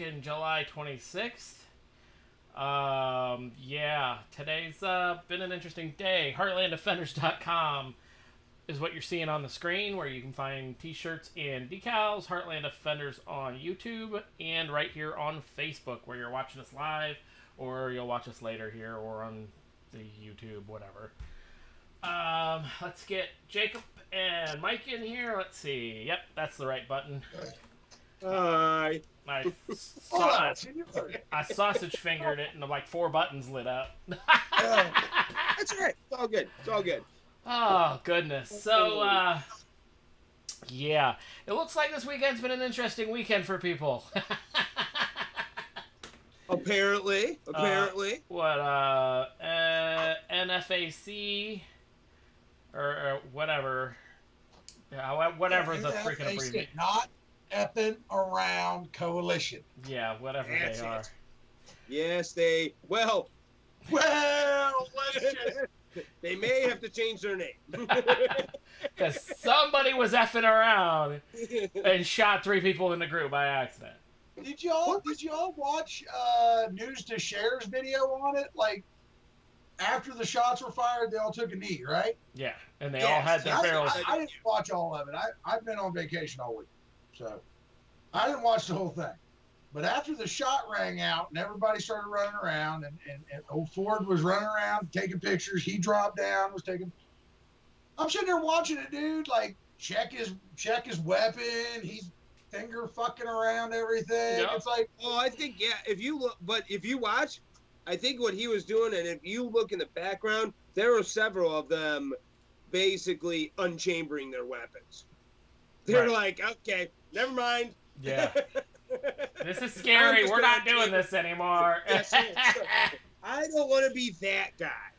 fucking July 26th. Yeah, today's been an interesting day. HeartlandDefenders.com is what you're seeing on the screen, where you can find t-shirts and decals. Heartland Defenders on YouTube, and right here on Facebook, where you're watching us live, or you'll watch us later here, or on the YouTube, whatever. Let's get Jacob and Mike in here. Let's see. Yep, that's the right button. Hi. I sausage fingered it, and like 4 buttons lit up. That's right. It's all good. It's all good. Oh, goodness. So, yeah. It looks like this weekend's been an interesting weekend for people. Apparently. NFAC, or whatever. Yeah, whatever the freaking abbreviation. Not effing around coalition. Yeah, whatever That's they are. it. Yes, they. Well, let's just. They may have to change their name. Because somebody was effing around and shot 3 people in the group by accident. Did y'all watch News to Share's video on it? Like, after the shots were fired, they all took a knee, right? Yeah, and they all had their barrels. I didn't watch all of it. I've been on vacation all week, so I didn't watch the whole thing. But after the shot rang out and everybody started running around, and old Ford was running around taking pictures, he dropped down, was taking. I'm sitting there watching it, dude. Like, check his weapon. He's finger fucking around everything. Yep. It's like, Oh, I think, yeah, if you look, but if you watch, I think what he was doing, and if you look in the background, there were several of them basically unchambering their weapons. They're like, okay, never mind. Yeah. This is scary. We're not doing this anymore. Yes, I don't want to be that guy.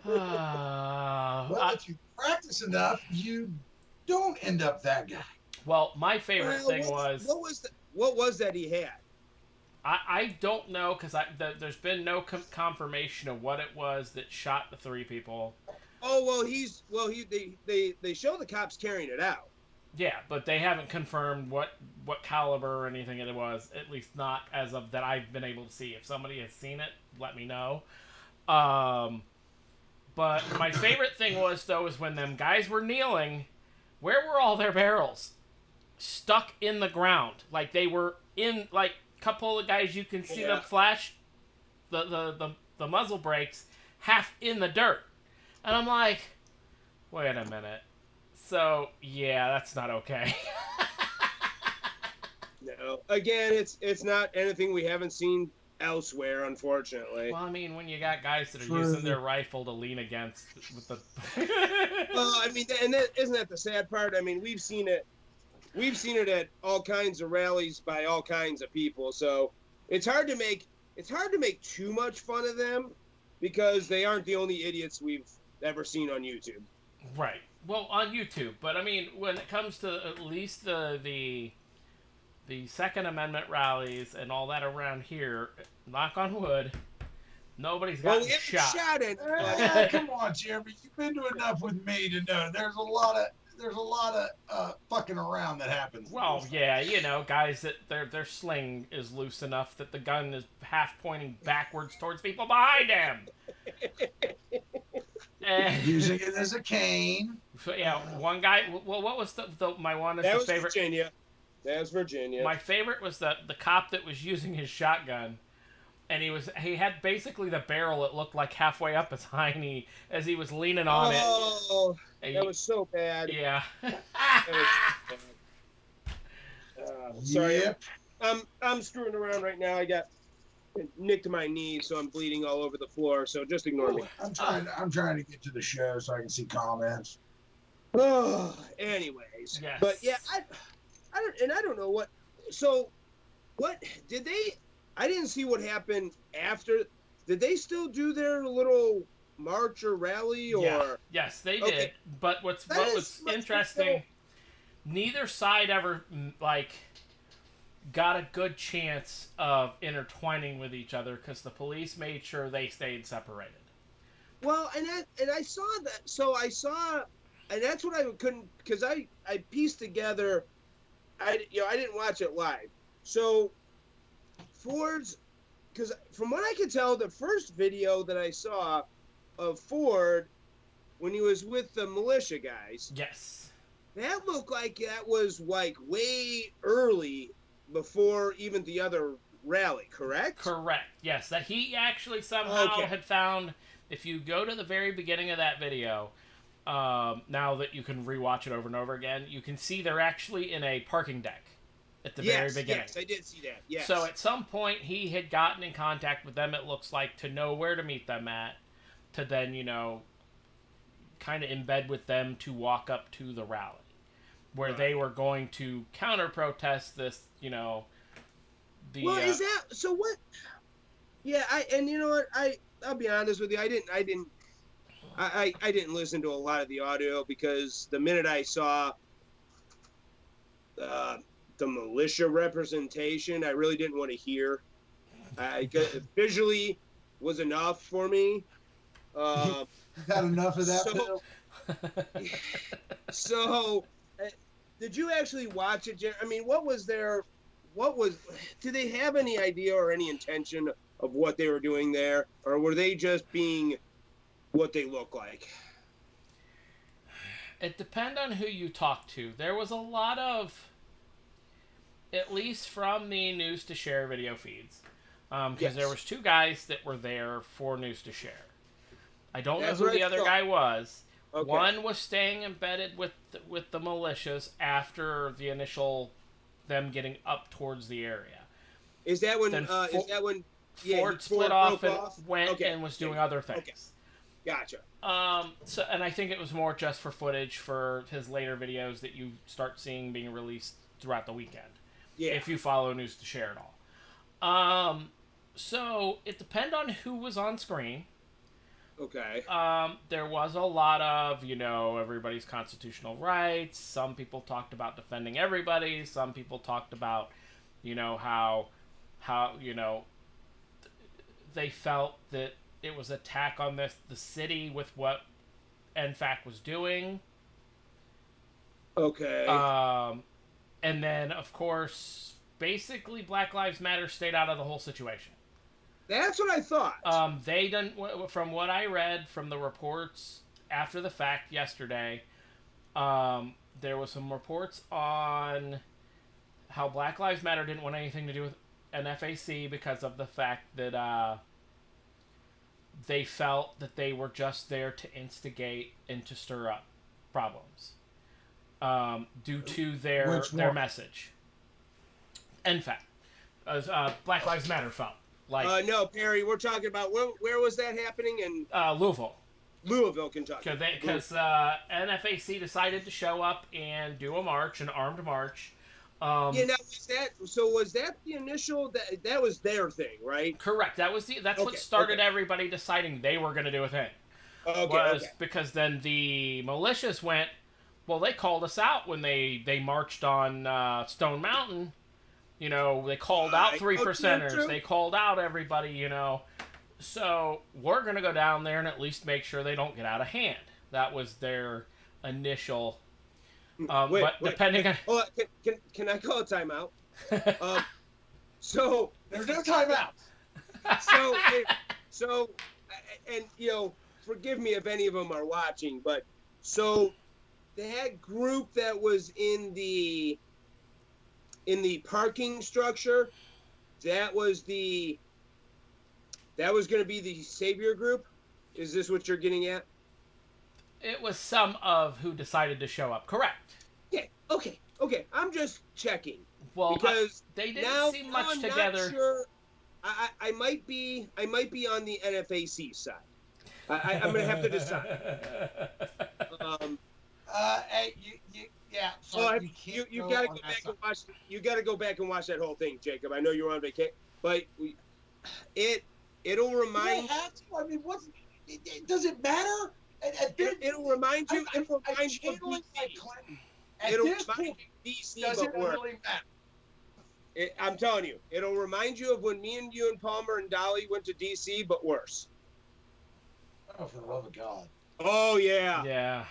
well, if you practice enough, you don't end up that guy. Well, my favorite thing was... What was that he had? I don't know, because there's been no confirmation of what it was that shot the 3 people. Oh, they show the cops carrying it out. Yeah, but they haven't confirmed what caliber or anything it was, at least not as of that I've been able to see. If somebody has seen it, let me know. But my favorite thing was when them guys were kneeling, where were all their barrels? Stuck in the ground. Like, they were in, like, a couple of guys, you can see them flash the muzzle brakes half in the dirt. And I'm like, wait a minute. So, yeah, that's not okay. No. Again, it's not anything we haven't seen elsewhere, unfortunately. Well, I mean, when you got guys that are using their rifle to lean against with the... Well, I mean, and isn't that the sad part? I mean, we've seen it at all kinds of rallies by all kinds of people. So it's hard to make too much fun of them, because they aren't the only idiots we've ever seen on YouTube. Right. Well, on YouTube, but I mean, when it comes to at least the Second Amendment rallies and all that around here, knock on wood, nobody's gotten shot. Come on, Jeremy, you've been to enough with me to know there's a lot of fucking around that happens. Well, yeah, you know, guys that their sling is loose enough that the gun is half pointing backwards towards people behind him. Using it as a cane. So, yeah, one guy. Well, what was my one? That was favorite. Virginia. That was Virginia. My favorite was the cop that was using his shotgun, and he had basically the barrel that looked like halfway up his hiney as he was leaning on it. Oh, that was so bad. Yeah. Sorry. Yep. I'm screwing around right now. I got nicked my knee, so I'm bleeding all over the floor. So just ignore me. I'm trying to get to the show so I can see comments. Oh, anyways. Yes. But yeah, I don't know what. So, what did they? I didn't see what happened after. Did they still do their little march or rally? Or yeah. Yes, they did. But what was interesting? Neither side ever got a good chance of intertwining with each other, because the police made sure they stayed separated. Well, and I saw that. So I saw, and that's what I couldn't, because I pieced together. I didn't watch it live. So Ford's, because from what I could tell, the first video that I saw of Ford when he was with the militia guys, Yes. that looked like that was like way early before even the other rally, correct? Correct. Yes, that he actually somehow Okay. had found. If you go to the very beginning of that video, now that you can rewatch it over and over again, you can see they're actually in a parking deck at the very beginning. Yes, I did see that. Yes. So at some point he had gotten in contact with them, it looks like, to know where to meet them at, to then, kind of embed with them to walk up to the rally, where Right. they were going to counter-protest this, the... Well, is that so? What? Yeah, and you know what? I'll be honest with you. I didn't listen to a lot of the audio because the minute I saw the militia representation, I really didn't want to hear. Visually was enough for me. Got enough of that. So- Phil? So, did you actually watch it? I mean, what was their? Do they have any idea or any intention of what they were doing there, or were they just being what they look like? It depends on who you talk to. There was a lot of, at least from the News to Share video feeds, because Yes. there was two guys that were there for News to Share. I don't That's know who what the I other thought. guy was. Okay. One was staying embedded with the militias after the initial them getting up towards the area. Is that when? Then Is that when? Yeah, Ford split off broke and off? went Okay. and was doing other things. Okay. Gotcha. So, and I think it was more just for footage for his later videos that you start seeing being released throughout the weekend. Yeah. If you follow News to Share at all. So it depends on who was on screen. Okay. There was a lot of, everybody's constitutional rights. Some people talked about defending everybody. Some people talked about, how they felt that it was attack on the city with what NFAC was doing. Okay. And then, of course, basically Black Lives Matter stayed out of the whole situation. That's what I thought. They didn't, from what I read from the reports after the fact yesterday, there was some reports on how Black Lives Matter didn't want anything to do with NFAC because of the fact that they felt that they were just there to instigate and to stir up problems due to their message. NFAC, as Black Lives Matter felt. Like No, Perry, we're talking about where was that happening in Louisville. Louisville, Kentucky. Because NFAC decided to show up and do a march, an armed march. Now, was that the initial? That was their thing, right? Correct. That's what started everybody deciding they were going to do a thing. Because then the militias went, well, they called us out when they marched on Stone Mountain. They called out 3%ers. True. They called out everybody, So we're going to go down there and at least make sure they don't get out of hand. That was their initial... depending on... Oh, can I call a timeout? So... There's no timeout. So, forgive me if any of them are watching, but so that group that was in the parking structure, that was going to be the Savior group. Is this what you're getting at? It was some of who decided to show up. Correct. Okay. I'm just checking. Well, because they didn't seem much I'm together. Not sure. I might be on the NFAC side. I'm gonna have to decide. So you got to go back and watch. You got to go back and watch that whole thing, Jacob. I know you're on vacation, but it'll remind. I mean, does it matter? It'll remind you. It'll remind you of Clinton. It'll remind you of DC, does but it worse. really matter? I'm telling you, it'll remind you of when me and you and Palmer and Dolly went to DC, but worse. Oh, for the love of God! Oh yeah.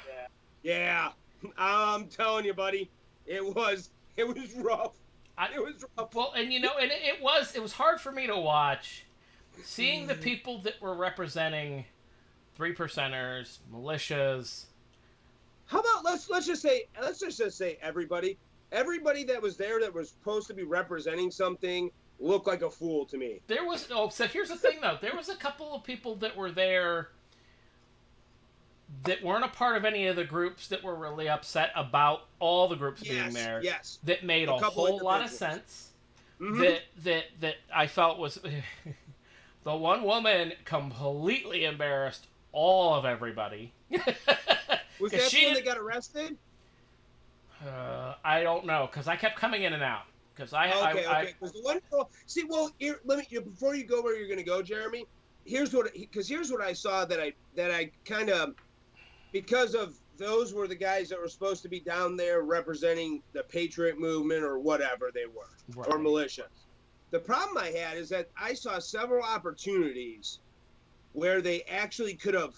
Yeah. I'm telling you, buddy, it was rough. It was rough. Well, and and it was hard for me to watch, seeing the people that were representing 3%ers, militias. How about let's just say everybody that was there that was supposed to be representing something looked like a fool to me. So here's the thing though, there was a couple of people that were there that weren't a part of any of the groups that were really upset about all the groups being there. Yes. That made a whole lot of sense. Mm-hmm. That I felt was the one woman completely embarrassed all of everybody. Was that the one that got arrested? I don't know, because I kept coming in and out. Because Okay. Because the one girl. See, well, here, before you go where you're going to go, Jeremy. Here's what I saw that I kind of, because of those were the guys that were supposed to be down there representing the Patriot movement or whatever they were, right. Or militia. The problem I had is that I saw several opportunities where they actually could have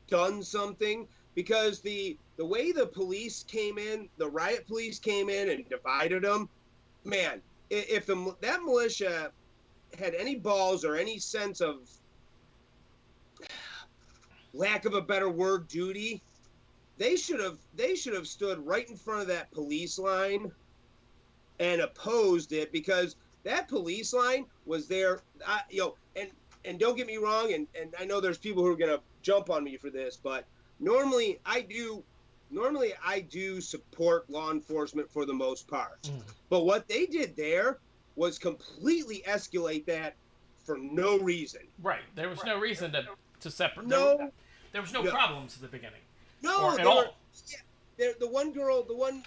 done something, because the way the police came in, the riot police came in and divided them, man, if that militia had any balls or any sense of, lack of a better word, duty, they should have stood right in front of that police line and opposed it, because that police line was there, and don't get me wrong, and I know there's people who are gonna jump on me for this, but normally I do support law enforcement for the most part. But what they did there was completely escalate that for no reason. Right. There was no reason to separate. No. There was no problems at the beginning. No, or at all. Yeah, the one girl, the one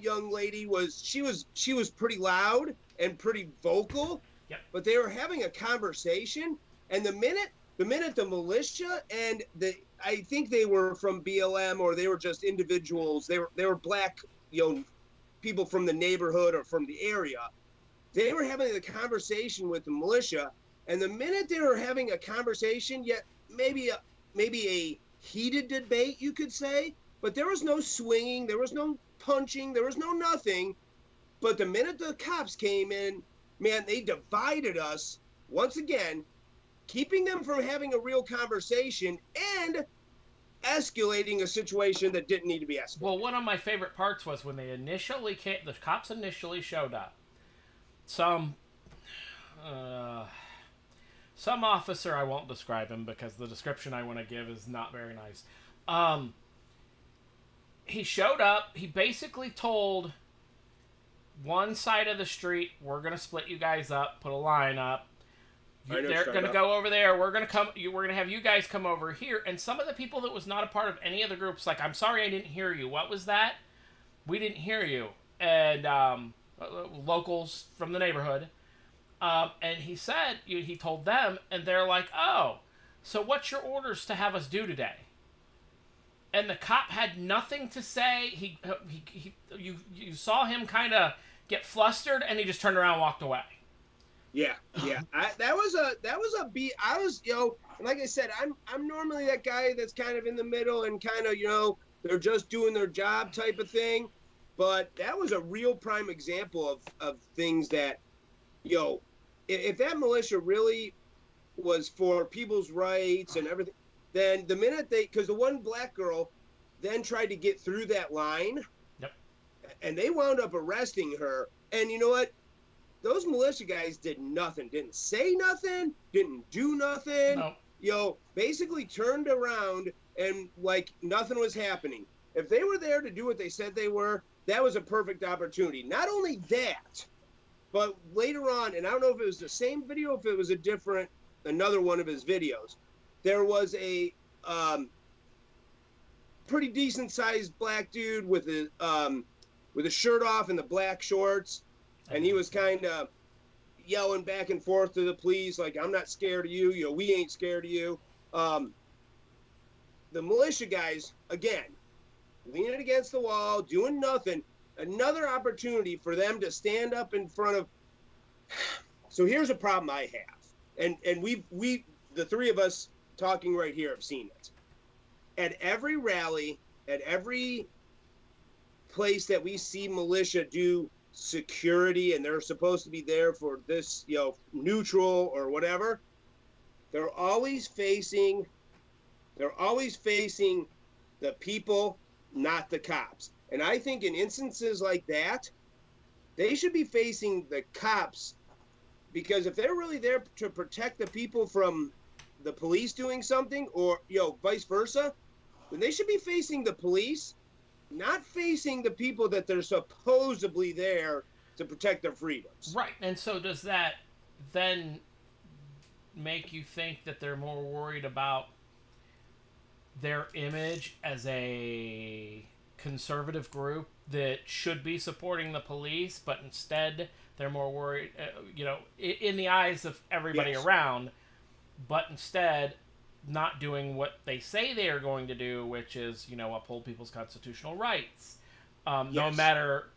young lady she was pretty loud and pretty vocal. Yep. But they were having a conversation, and the minute the militia and I think they were from BLM, or they were just individuals. They were black, people from the neighborhood or from the area. They were having the conversation with the militia, and the minute they were having a conversation, yet maybe a heated debate, you could say, but there was no swinging, there was no punching, there was no nothing. But the minute the cops came in, man, they divided us once again, keeping them from having a real conversation and escalating a situation that didn't need to be escalated. Well, one of my favorite parts was when the cops initially showed up. Some officer, I won't describe him because the description I want to give is not very nice. He showed up. He basically told one side of the street, we're going to split you guys up, put a line up. They're going to go over there. We're going to have you guys come over here. And some of the people that was not a part of any of the groups, like, I'm sorry I didn't hear you. What was that? We didn't hear you. And locals from the neighborhood. And he said, he told them, and they're like, oh, so what's your orders to have us do today? And the cop had nothing to say. You saw him kind of get flustered, and he just turned around and walked away. Yeah. That was a beat. I was, like I said, I'm normally that guy that's kind of in the middle and kind of, they're just doing their job type of thing. But that was a real prime example of things that, if that militia really was for people's rights and everything, then the minute because the one black girl then tried to get through that line, yep, and they wound up arresting her. And you know what? Those militia guys did nothing, didn't say nothing, didn't do nothing. No. Basically turned around and like nothing was happening. If they were there to do what they said they were, that was a perfect opportunity. Not only that, but later on, and I don't know if it was the same video, if it was another one of his videos, there was a pretty decent sized black dude with a shirt off and the black shorts, and he was kind of yelling back and forth to the police like, I'm not scared of you, we ain't scared of you. The militia guys, again, leaning against the wall, doing nothing. Another opportunity for them to stand up in front of. So here's a problem I have, and we the three of us talking right here have seen it. At every rally, at every place that we see militia do security and they're supposed to be there for this, neutral or whatever, they're always facing the people, not the cops. And I think in instances like that, they should be facing the cops, because if they're really there to protect the people from the police doing something, or vice versa, then they should be facing the police, not facing the people that they're supposedly there to protect their freedoms. Right. And so does that then make you think that they're more worried about their image as a conservative group that should be supporting the police, but instead they're more worried, in the eyes of everybody Yes. around, but instead not doing what they say they are going to do, which is, uphold people's constitutional rights, no Yes. matter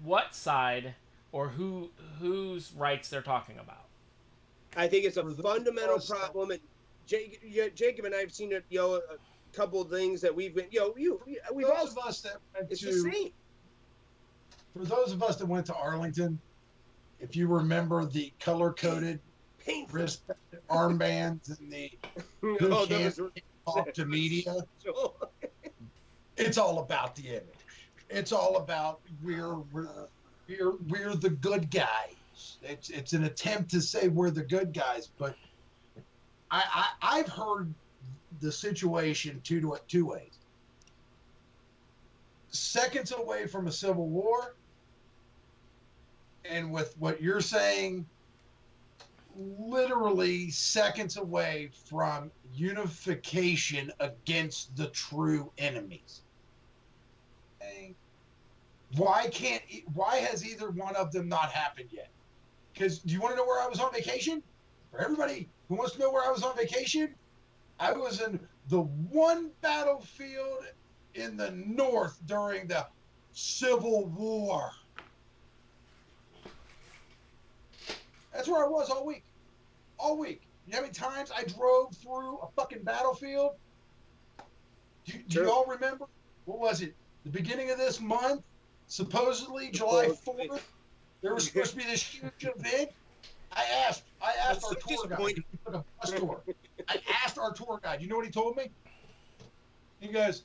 what side or whose rights they're talking about. I think it's a For the fundamental most part. problem, and Jacob and I have seen it. A couple of things that we've been. We've all. Those of us that went It's the to, same. for those of us that went to Arlington, if you remember the color-coded Painful. wrist armbands and the Oh, that was talk to media, so- it's all about the image. It's all about we're the good guys. It's an attempt to say we're the good guys, but I've heard the situation two ways. Seconds away from a civil war, and with what you're saying, literally seconds away from unification against the true enemies. Okay. Why has either one of them not happened yet? Because do you want to know where I was on vacation? For everybody who wants to know where I was on vacation, I was in the one battlefield in the north during the Civil War. That's where I was all week. All week. You know how many times I drove through a fucking battlefield? Do Sure. you all remember? What was it? The beginning of this month? Supposedly July 4th? There was supposed to be this huge event. I asked I'm our so tour guide. disappointed. We took a bus tour. I asked our tour guide. You know what he told me? He goes,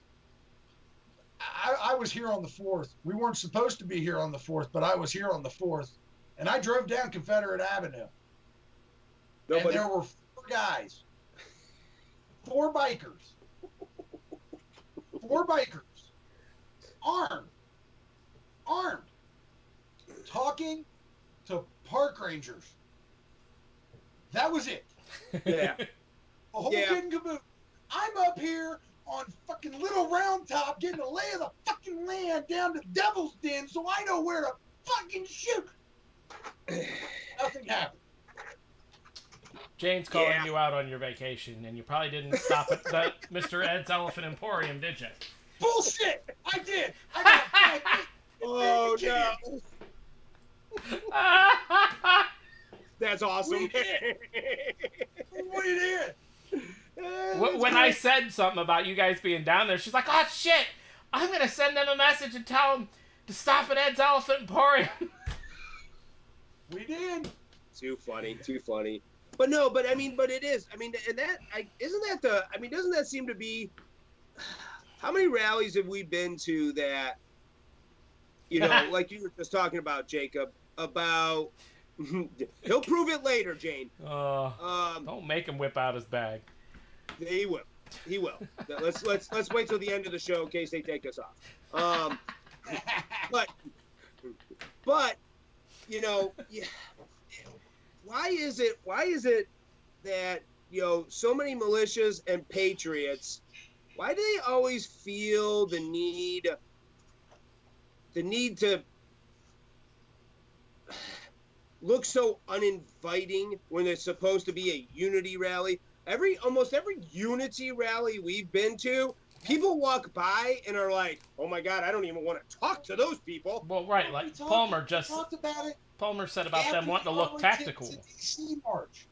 I was here on the 4th. We weren't supposed to be here on the 4th, but I was here on the 4th. And I drove down Confederate Avenue. Nobody. And there were 4 guys. 4 bikers. 4 bikers. Armed. Talking to park rangers. That was it. Yeah. The whole Yeah. kid and caboodle. I'm up here on fucking Little Round Top getting a lay of the fucking land down to Devil's Den so I know where to fucking shoot. Nothing happened. Jane's calling Yeah. you out on your vacation, and you probably didn't stop at the Mr. Ed's Elephant Emporium, did you? Bullshit! I did. I got 5 minutes. Oh no. That's awesome. We did. What did it? When I said something about you guys being down there, she's like, "Oh shit! I'm gonna send them a message and tell them to stop at Ed's Elephant Emporium." We did. Too funny. But no, but it is. I mean, and doesn't that seem to be? How many rallies have we been to that? Like you were just talking about, Jacob, about. He'll prove it later, Jane. Don't make him whip out his bag. He will. Let's wait till the end of the show in case they take us off. But why is it that so many militias and patriots, why do they always feel the need to look so uninviting when it's supposed to be a unity rally? Almost every unity rally we've been to, people walk by and are like, "Oh my God, I don't even want to talk to those people." Well, right, like Palmer talked about it. Palmer said about them wanting to look Arlington tactical. to DC March.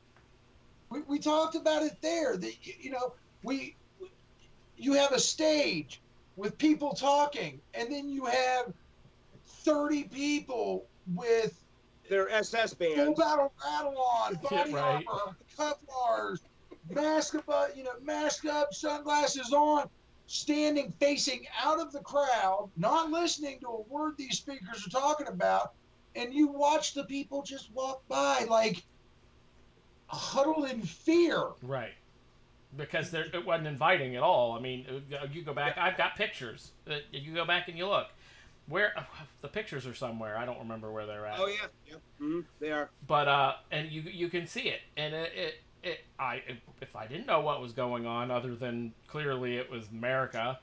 We talked about it there. That you have a stage with people talking, and then you have 30 people with Their SS full bands. battle rattle on, body Right. armor, Kevlars, mask up, sunglasses on, standing facing out of the crowd, not listening to a word these speakers are talking about, and you watch the people just walk by like huddled in fear. Right. Because it wasn't inviting at all. I mean, you go back. I've got pictures. You go back and you look. Where the pictures are somewhere. I don't remember where they're at. Oh yeah, yeah, they are. But and you can see it, and if I didn't know what was going on, other than clearly it was America,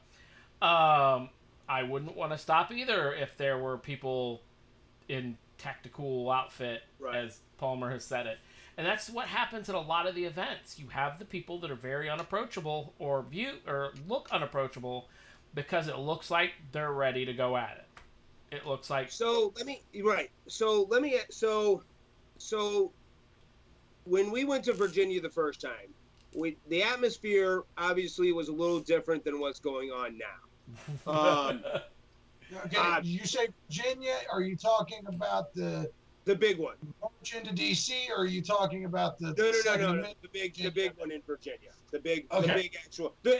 I wouldn't want to stop either if there were people in tactical outfit, Right. as Palmer has said it. And that's what happens at a lot of the events. You have the people that are very unapproachable or look unapproachable because it looks like they're ready to go at it. It looks like So when we went to Virginia the first time, the atmosphere obviously was a little different than what's going on now. Okay, you say Virginia? Are you talking about the big one. march into DC, or are you talking about the No. The big one in Virginia. The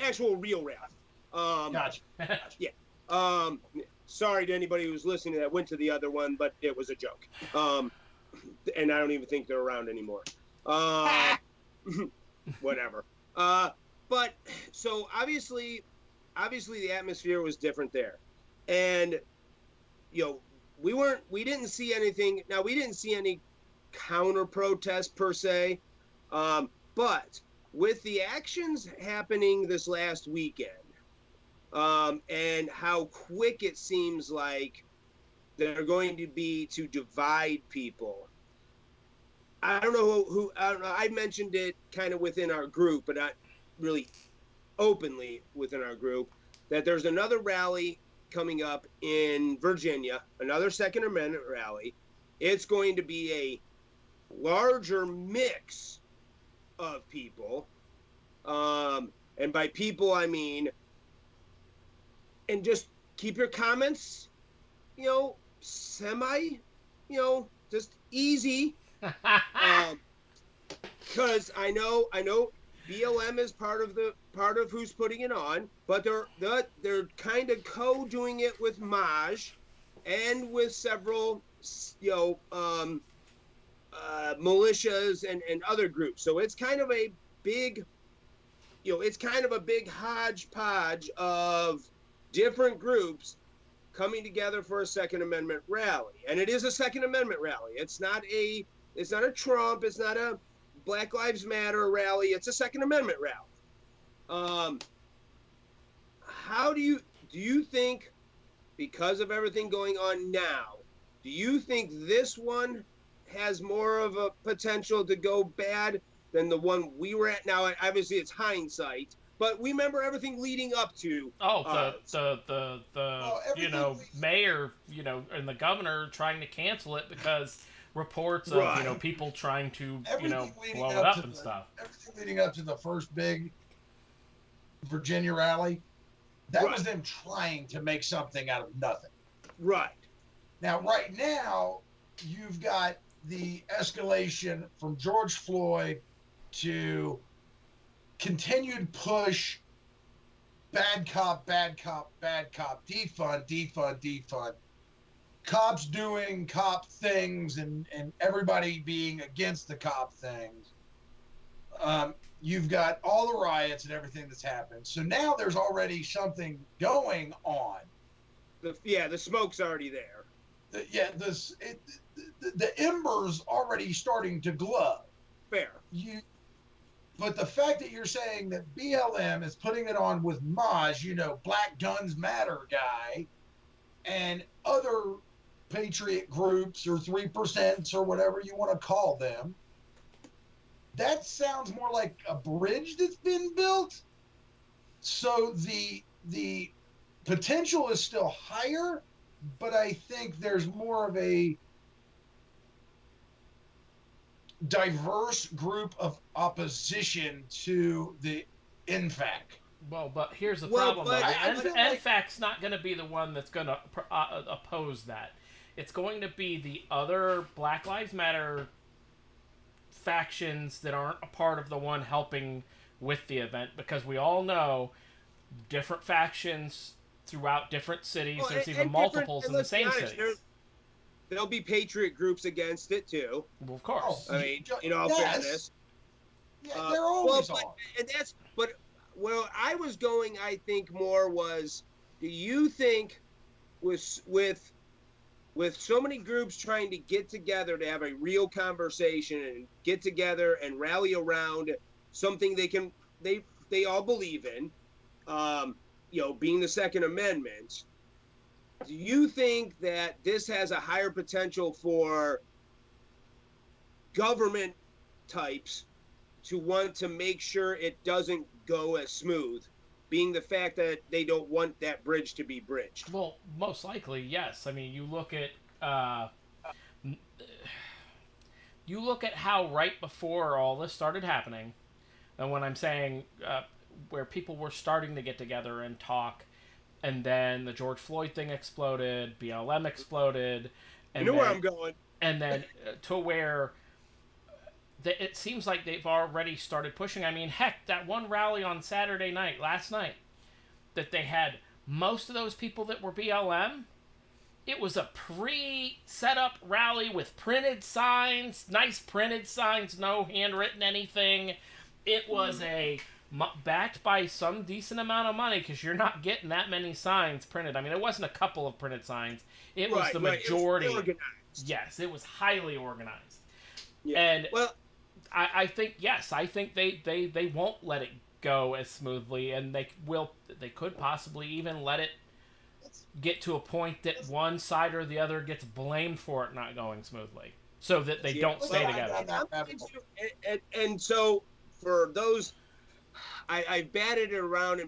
actual real rally. Gotcha. Sorry to anybody who's listening that went to the other one, but it was a joke. And I don't even think they're around anymore. Whatever. But so obviously the atmosphere was different there. And we didn't see anything. Now, we didn't see any counter protest per se. But with the actions happening this last weekend, and how quick it seems like they're going to be to divide people. I don't know who I don't know. I mentioned it kind of within our group, but not really openly within our group, that there's another rally coming up in Virginia, another Second Amendment rally. It's going to be a larger mix of people. And by people, I mean, and just keep your comments, just easy. Because I know BLM is part of who's putting it on, but they're kind of co-doing it with Maj and with several militias and other groups. So it's kind of a big hodgepodge of different groups coming together for a Second Amendment rally. And it is a Second Amendment rally. It's not a Trump, it's not a Black Lives Matter rally, it's a Second Amendment rally. How do you think, because of everything going on now, do you think this one has more of a potential to go bad than the one we were at? Now, obviously it's hindsight, but we remember everything leading up to. The mayor, and the governor trying to cancel it because reports of people trying to blow it up and stuff. Everything leading up to the first big Virginia rally, that was them trying to make something out of nothing. Right. Right now, you've got the escalation from George Floyd to continued push, bad cop, defund, cops doing cop things and everybody being against the cop things. You've got all the riots and everything that's happened. So now there's already something going on. The smoke's already there. The embers already starting to glow. Fair. But the fact that you're saying that BLM is putting it on with Maj, Black Guns Matter guy, and other patriot groups or 3% or whatever you want to call them, that sounds more like a bridge that's been built. So the potential is still higher, but I think there's more of a diverse group of opposition to the NFAC. Well, but here's the problem, though. but NFAC's not going to be the one that's going to oppose that. It's going to be the other Black Lives Matter factions that aren't a part of the one helping with the event, because we all know different factions throughout different cities. Well, There's and even multiples in the let's be same honest, cities. there'll be patriot groups against it too. Well, of course. Oh, I mean, in all yes. fairness. Yeah, they're always but, on. and that's but where I was going, I think more was, do you think with so many groups trying to get together to have a real conversation and get together and rally around something they all believe in, being the Second Amendment, do you think that this has a higher potential for government types to want to make sure it doesn't go as smooth, being the fact that they don't want that bridge to be bridged? Well, most likely, yes. I mean, you look at how right before all this started happening, and when I'm saying where people were starting to get together and talk, and then the George Floyd thing exploded, BLM exploded, and you know where I'm going. And then to where it seems like they've already started pushing. I mean, heck, that one rally on Saturday night, last night, that they had most of those people that were BLM, it was a pre-set up rally with printed signs, nice printed signs, no handwritten anything. It was backed by some decent amount of money, because you're not getting that many signs printed. I mean, it wasn't a couple of printed signs. It was the majority. It was organized. Yes, it was highly organized. Yeah. And well, I think, yes, I think they won't let it go as smoothly, and they could possibly even let it get to a point that one side or the other gets blamed for it not going smoothly, so that they don't stay together. And so for those, I batted it around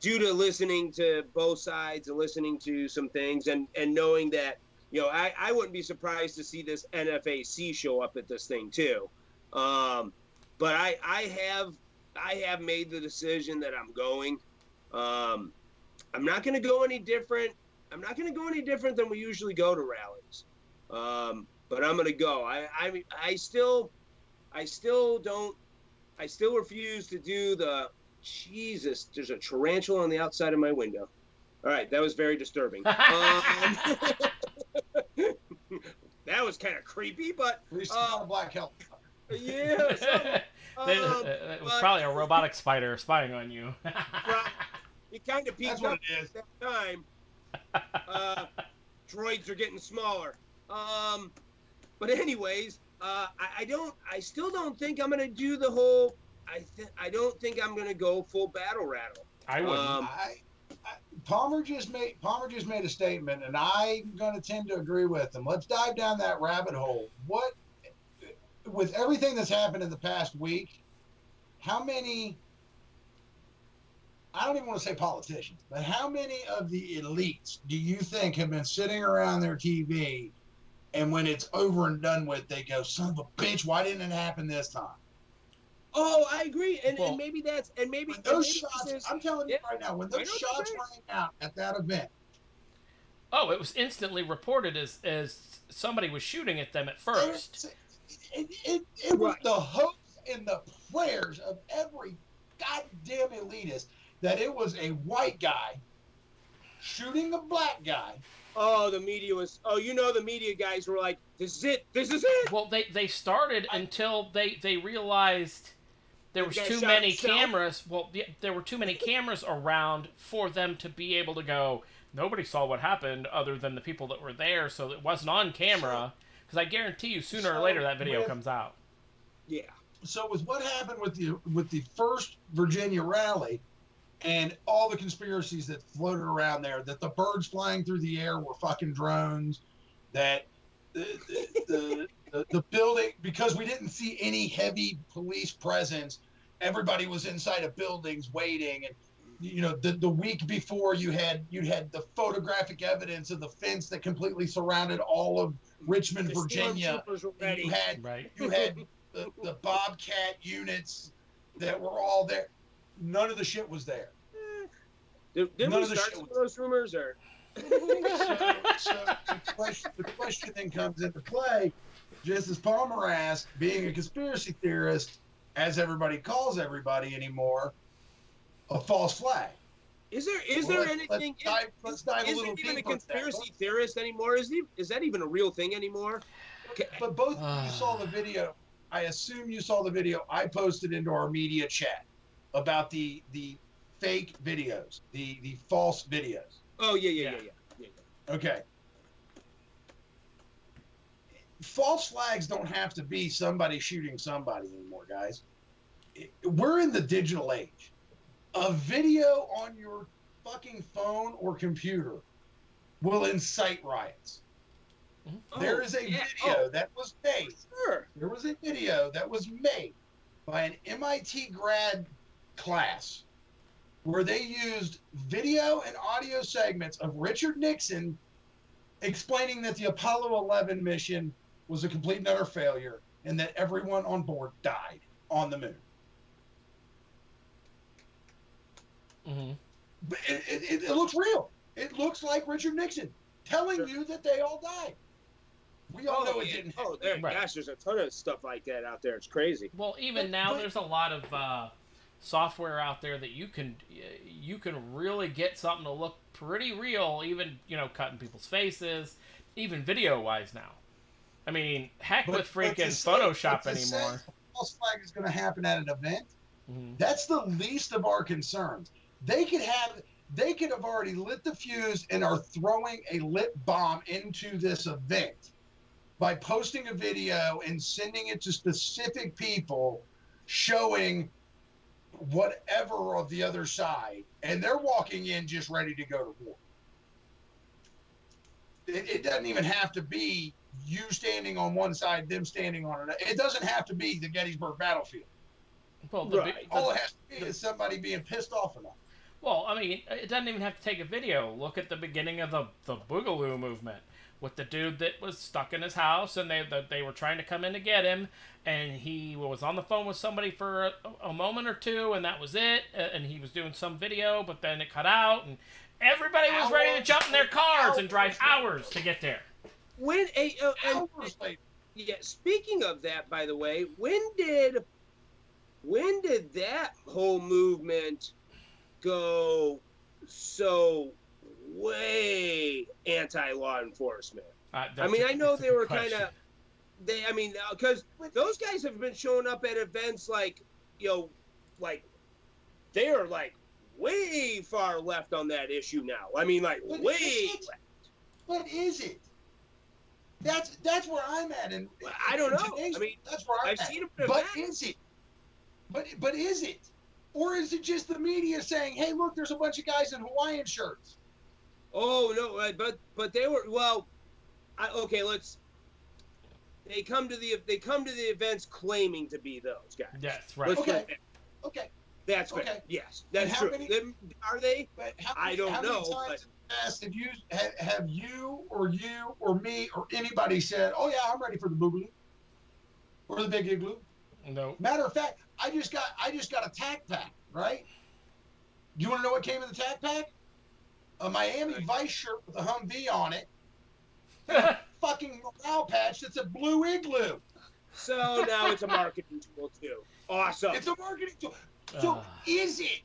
due to listening to both sides and listening to some things and knowing that, I wouldn't be surprised to see this NFAC show up at this thing too. But I have made the decision that I'm going. I'm not going to go any different. I'm not going to go any different than we usually go to rallies. But I'm going to go. I still refuse to do the, Jesus, there's a tarantula on the outside of my window. All right, that was very disturbing. That was kind of creepy, but At least it's not a black helicopter. yeah. So, it was probably a robotic spider spying on you. right, it kind of peaked That's what up it is. at that time. Droids are getting smaller. But anyways, I still don't think I'm gonna do the whole. I don't think I'm gonna go full battle rattle. I wouldn't. Palmer just made a statement, and I'm going to tend to agree with him. Let's dive down that rabbit hole. What, with everything that's happened in the past week, how many, I don't even want to say politicians, but how many of the elites do you think have been sitting around their TV, and when it's over and done with, they go, son of a bitch, why didn't it happen this time? Oh, I agree, and maybe that's when those shots. I'm telling you right now, when those shots rang out at that event. Oh, it was instantly reported as somebody was shooting at them at first. It was the hopes and the prayers of every goddamn elitist that it was a white guy shooting a black guy. Oh, the media was. Oh, the media guys were like, "This is it. This is it." Well, they started until they realized there was too many cameras. Well, there were too many cameras around for them to be able to go. Nobody saw what happened other than the people that were there, so it wasn't on camera. Because I guarantee you, sooner or later, that video comes out. Yeah. So with what happened with the first Virginia rally, and all the conspiracies that floated around there, that the birds flying through the air were fucking drones, that the building, because we didn't see any heavy police presence, everybody was inside of buildings waiting, and the week before you had the photographic evidence of the fence that completely surrounded all of Richmond, Virginia. You had the Bobcat units that were all there. None of the shit was there. Didn't we start some of those rumors, or? So the question then comes into play, just as Palmer asked, being a conspiracy theorist, as everybody calls everybody anymore, a false flag. Is there Well, anything? let's dive a Is little it even a deeper. conspiracy theorist anymore? Is that even a real thing anymore? But both of you saw the video. I assume you saw the video I posted into our media chat about the fake videos, the false videos. Oh yeah. Okay. False flags don't have to be somebody shooting somebody anymore, guys. We're in the digital age. A video on your fucking phone or computer will incite riots. There is a video that was made. Sure. There was a video that was made by an MIT grad class where they used video and audio segments of Richard Nixon explaining that the Apollo 11 mission was a complete and utter failure and that everyone on board died on the moon. Mm-hmm. But it looks real. It looks like Richard Nixon telling you that they all died. We all know it didn't happen. Gosh, there's a ton of stuff like that out there. It's crazy. Well, even now, there's a lot of software out there that you can really get something to look pretty real, even cutting people's faces, even video wise now. I mean, heck with freaking Photoshop anymore. False flag is going to happen at an event. Mm-hmm. That's the least of our concerns. They could have already lit the fuse and are throwing a lit bomb into this event by posting a video and sending it to specific people showing whatever of the other side, and they're walking in just ready to go to war. It doesn't even have to be you standing on one side, them standing on another. It doesn't have to be the Gettysburg battlefield. Well, all it has to be is somebody being pissed off enough. Well, I mean, it doesn't even have to take a video. Look at the beginning of the Boogaloo movement with the dude that was stuck in his house, and they were trying to come in to get him, and he was on the phone with somebody for a moment or two, and that was it. And he was doing some video, but then it cut out, and everybody was ready to jump in their cars and drive hours to get there. Speaking of that, by the way, when did that whole movement go so way anti-law enforcement? I mean, I know they were kind of, because those guys have been showing up at events like they are like way far left on that issue now. I mean, like way left. What is it? That's where I'm at, and I don't know. I mean, that's where I'm I've at. seen it. But is it? But is it? Or is it just the media saying, "Hey, look, there's a bunch of guys in Hawaiian shirts"? Oh no, but they were They come to the events claiming to be those guys. Yes, right. Okay. That's fair. Okay. Yes, that's true. Are they? I don't know. How many times in the past have you or me or anybody said, "Oh yeah, I'm ready for the Boogaloo or the Big Igloo"? No. Matter of fact, I just got a tack pack, right? Do you want to know what came in the tack pack? A Miami Vice shirt with a Humvee on it. Fucking morale patch that's a blue igloo. So now it's a marketing tool too. Awesome. It's a marketing tool. So is it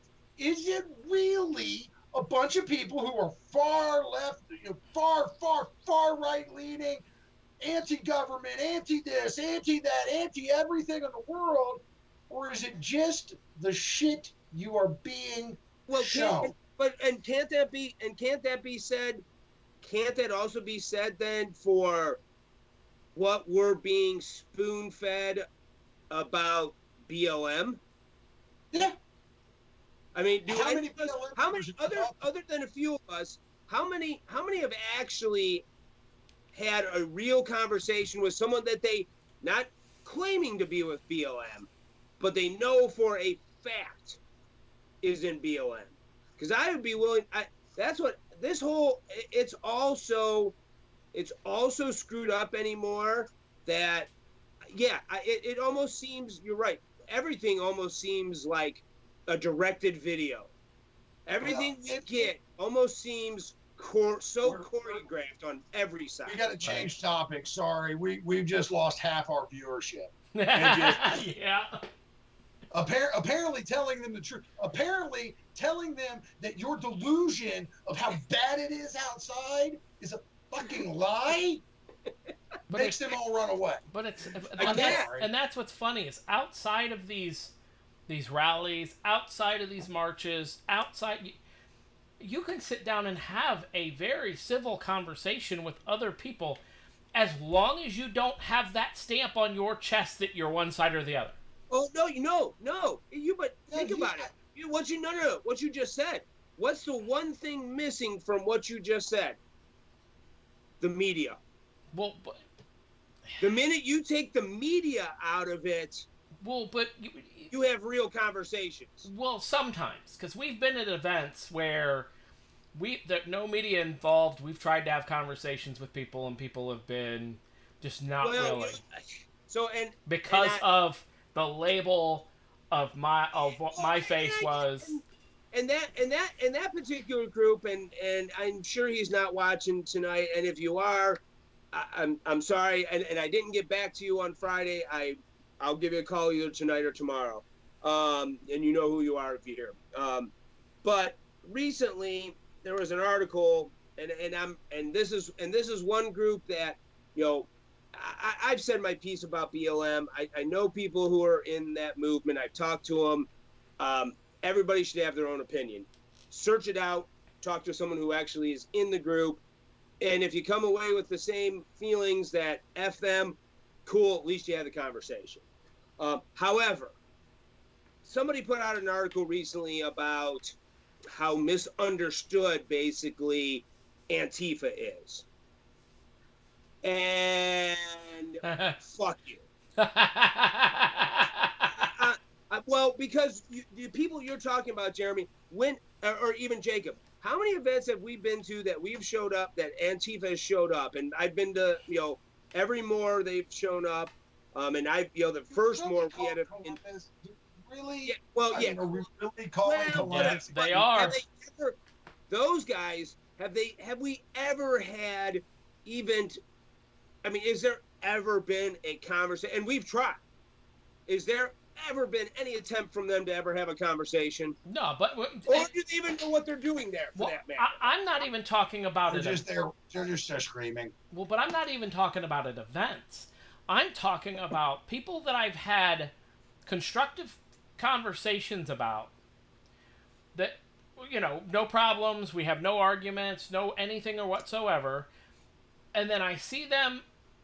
really a bunch of people who are far left, far right leaning, anti-government, anti-this, anti-that, anti-everything in the world, or is it just the shit you are being shown? Can't that be said? Can't that also be said then for what we're being spoon-fed about BLM? Yeah. I mean, how many other than a few of us, how many have actually had a real conversation with someone that they not claiming to be with BLM, but they know for a fact is in BLM? Because I would be willing. That's what this whole. It's also screwed up anymore. That it almost seems, you're right. Everything almost seems like a directed video. Everything we get almost seems choreographed on every side. We got to change topics. Sorry, we've just lost half our viewership. Yeah. Apparently telling them the truth. Apparently telling them that your delusion of how bad it is outside is a fucking lie. Makes them all run away. But it's Again. and that's what's funny is outside of these rallies, outside of these marches, outside you can sit down and have a very civil conversation with other people as long as you don't have that stamp on your chest that you're one side or the other. Oh no, but think about it. What you just said. What's the one thing missing from what you just said? The media. Well, but the minute you take the media out of it, but you have real conversations. Well, sometimes, because we've been at events where no media involved. We've tried to have conversations with people, and people have been just not willing. So because of the label of what my face was. And that particular group, and I'm sure he's not watching tonight. And if you are, I'm sorry, and I didn't get back to you on Friday. I'll give you a call either tonight or tomorrow. And you know who you are if you hear. But recently there was an article, and this is one group that, you know, I've said my piece about BLM. I know people who are in that movement. I've talked to them. Everybody should have their own opinion. Search it out. Talk to someone who actually is in the group. And if you come away with the same feelings that F them, cool, at least you had the conversation. However, somebody put out an article recently about how misunderstood basically Antifa is. And fuck you. Well, because the people you're talking about, Jeremy, or even Jacob, how many events have we been to that we've showed up, that Antifa has showed up? And I've been to, every more they've shown up. And the first more we had really? Yeah, well, yeah. Are we really calling Columbus? Yeah, they are. Those guys, have we ever had even, is there ever been a conversation? And we've tried. Is there ever been any attempt from them to ever have a conversation? No, but or do they even know what they're doing there for that matter? I'm not even talking about it. They're just screaming. Well, but I'm not even talking about at events. I'm talking about people that I've had constructive conversations about. That, no problems. We have no arguments, no anything or whatsoever. And then I see them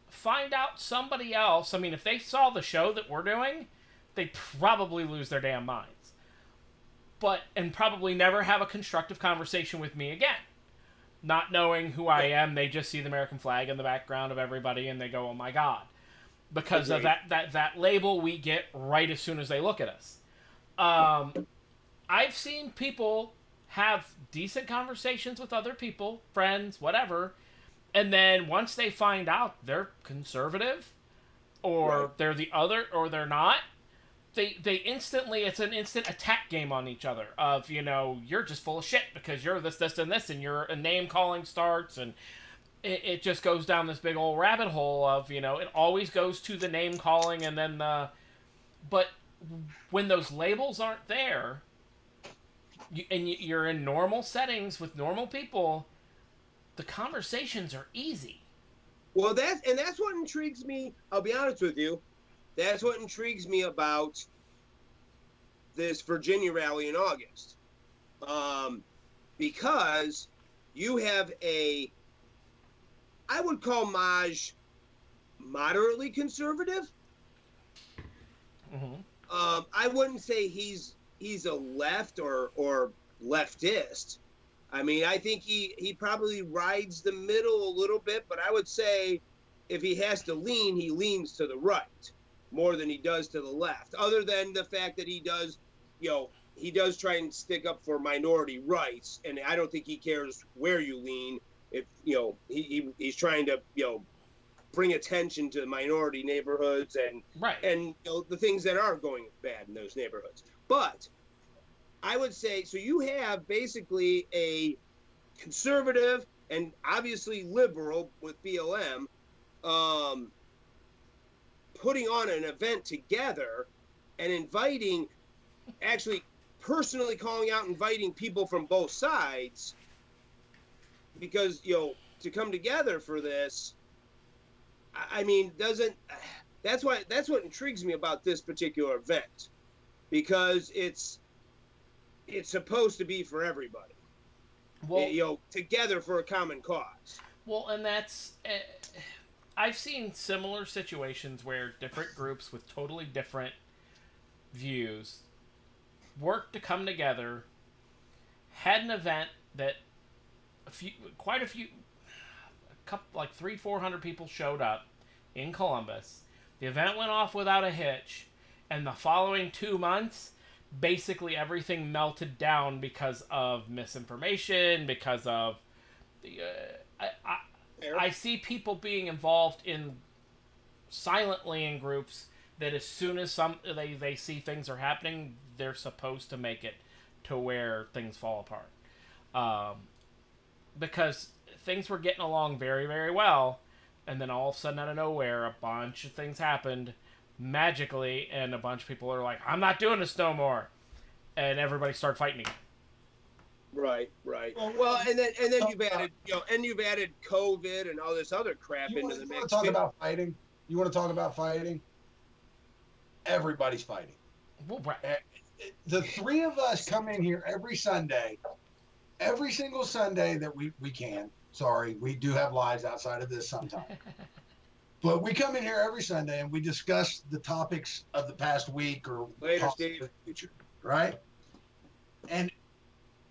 find out somebody else. If they saw the show that we're doing, they'd probably lose their damn minds. And probably never have a constructive conversation with me again. Not knowing who I am, they just see the American flag in the background of everybody and they go, oh my God. Because of that label we get right as soon as they look at us. I've seen people have decent conversations with other people, friends, whatever, and then once they find out they're conservative, or they're the other, or they're not, they instantly, it's an instant attack game on each other of, you're just full of shit because you're this, and this, and a name calling starts, and it just goes down this big old rabbit hole of, it always goes to the name calling, and then but when those labels aren't there, you're in normal settings with normal people, the conversations are easy. Well, that's what intrigues me. I'll be honest with you. That's what intrigues me about this Virginia rally in August. Because you have I would call Maj moderately conservative. Mm-hmm. I wouldn't say he's a left or leftist. I think he probably rides the middle a little bit, but I would say if he has to lean, he leans to the right more than he does to the left. Other than the fact that he does try and stick up for minority rights, and I don't think he cares where you lean. If he's trying to bring attention to minority neighborhoods and the things that are going bad in those neighborhoods. But I would say, so you have basically a conservative and obviously liberal with BLM, putting on an event together and actually personally calling out, inviting people from both sides, because, to come together for this, I mean, that's what intrigues me about this particular event, because it's supposed to be for everybody. Well, together for a common cause. Well, and that's I've seen similar situations where different groups with totally different views worked to come together, had an event that quite a few, like 300-400 people showed up in Columbus. The event went off without a hitch, and the following 2 months, basically everything melted down because of misinformation, because of I see people being involved silently in groups that as soon as they see things are happening, they're supposed to make it to where things fall apart. Because things were getting along very, very well, and then all of a sudden out of nowhere, a bunch of things happened magically, and a bunch of people are like, I'm not doing this no more. And everybody started fighting again. Right. Well, and then you've added COVID and all this other crap into the mix. You want to talk about fighting? You want to talk about fighting? Everybody's fighting. Well, right. The three of us come in here every Sunday, every single Sunday that we can. Sorry, we do have lives outside of this sometimes. But we come in here every Sunday and we discuss the topics of the past week or later, Steve. Future, right? And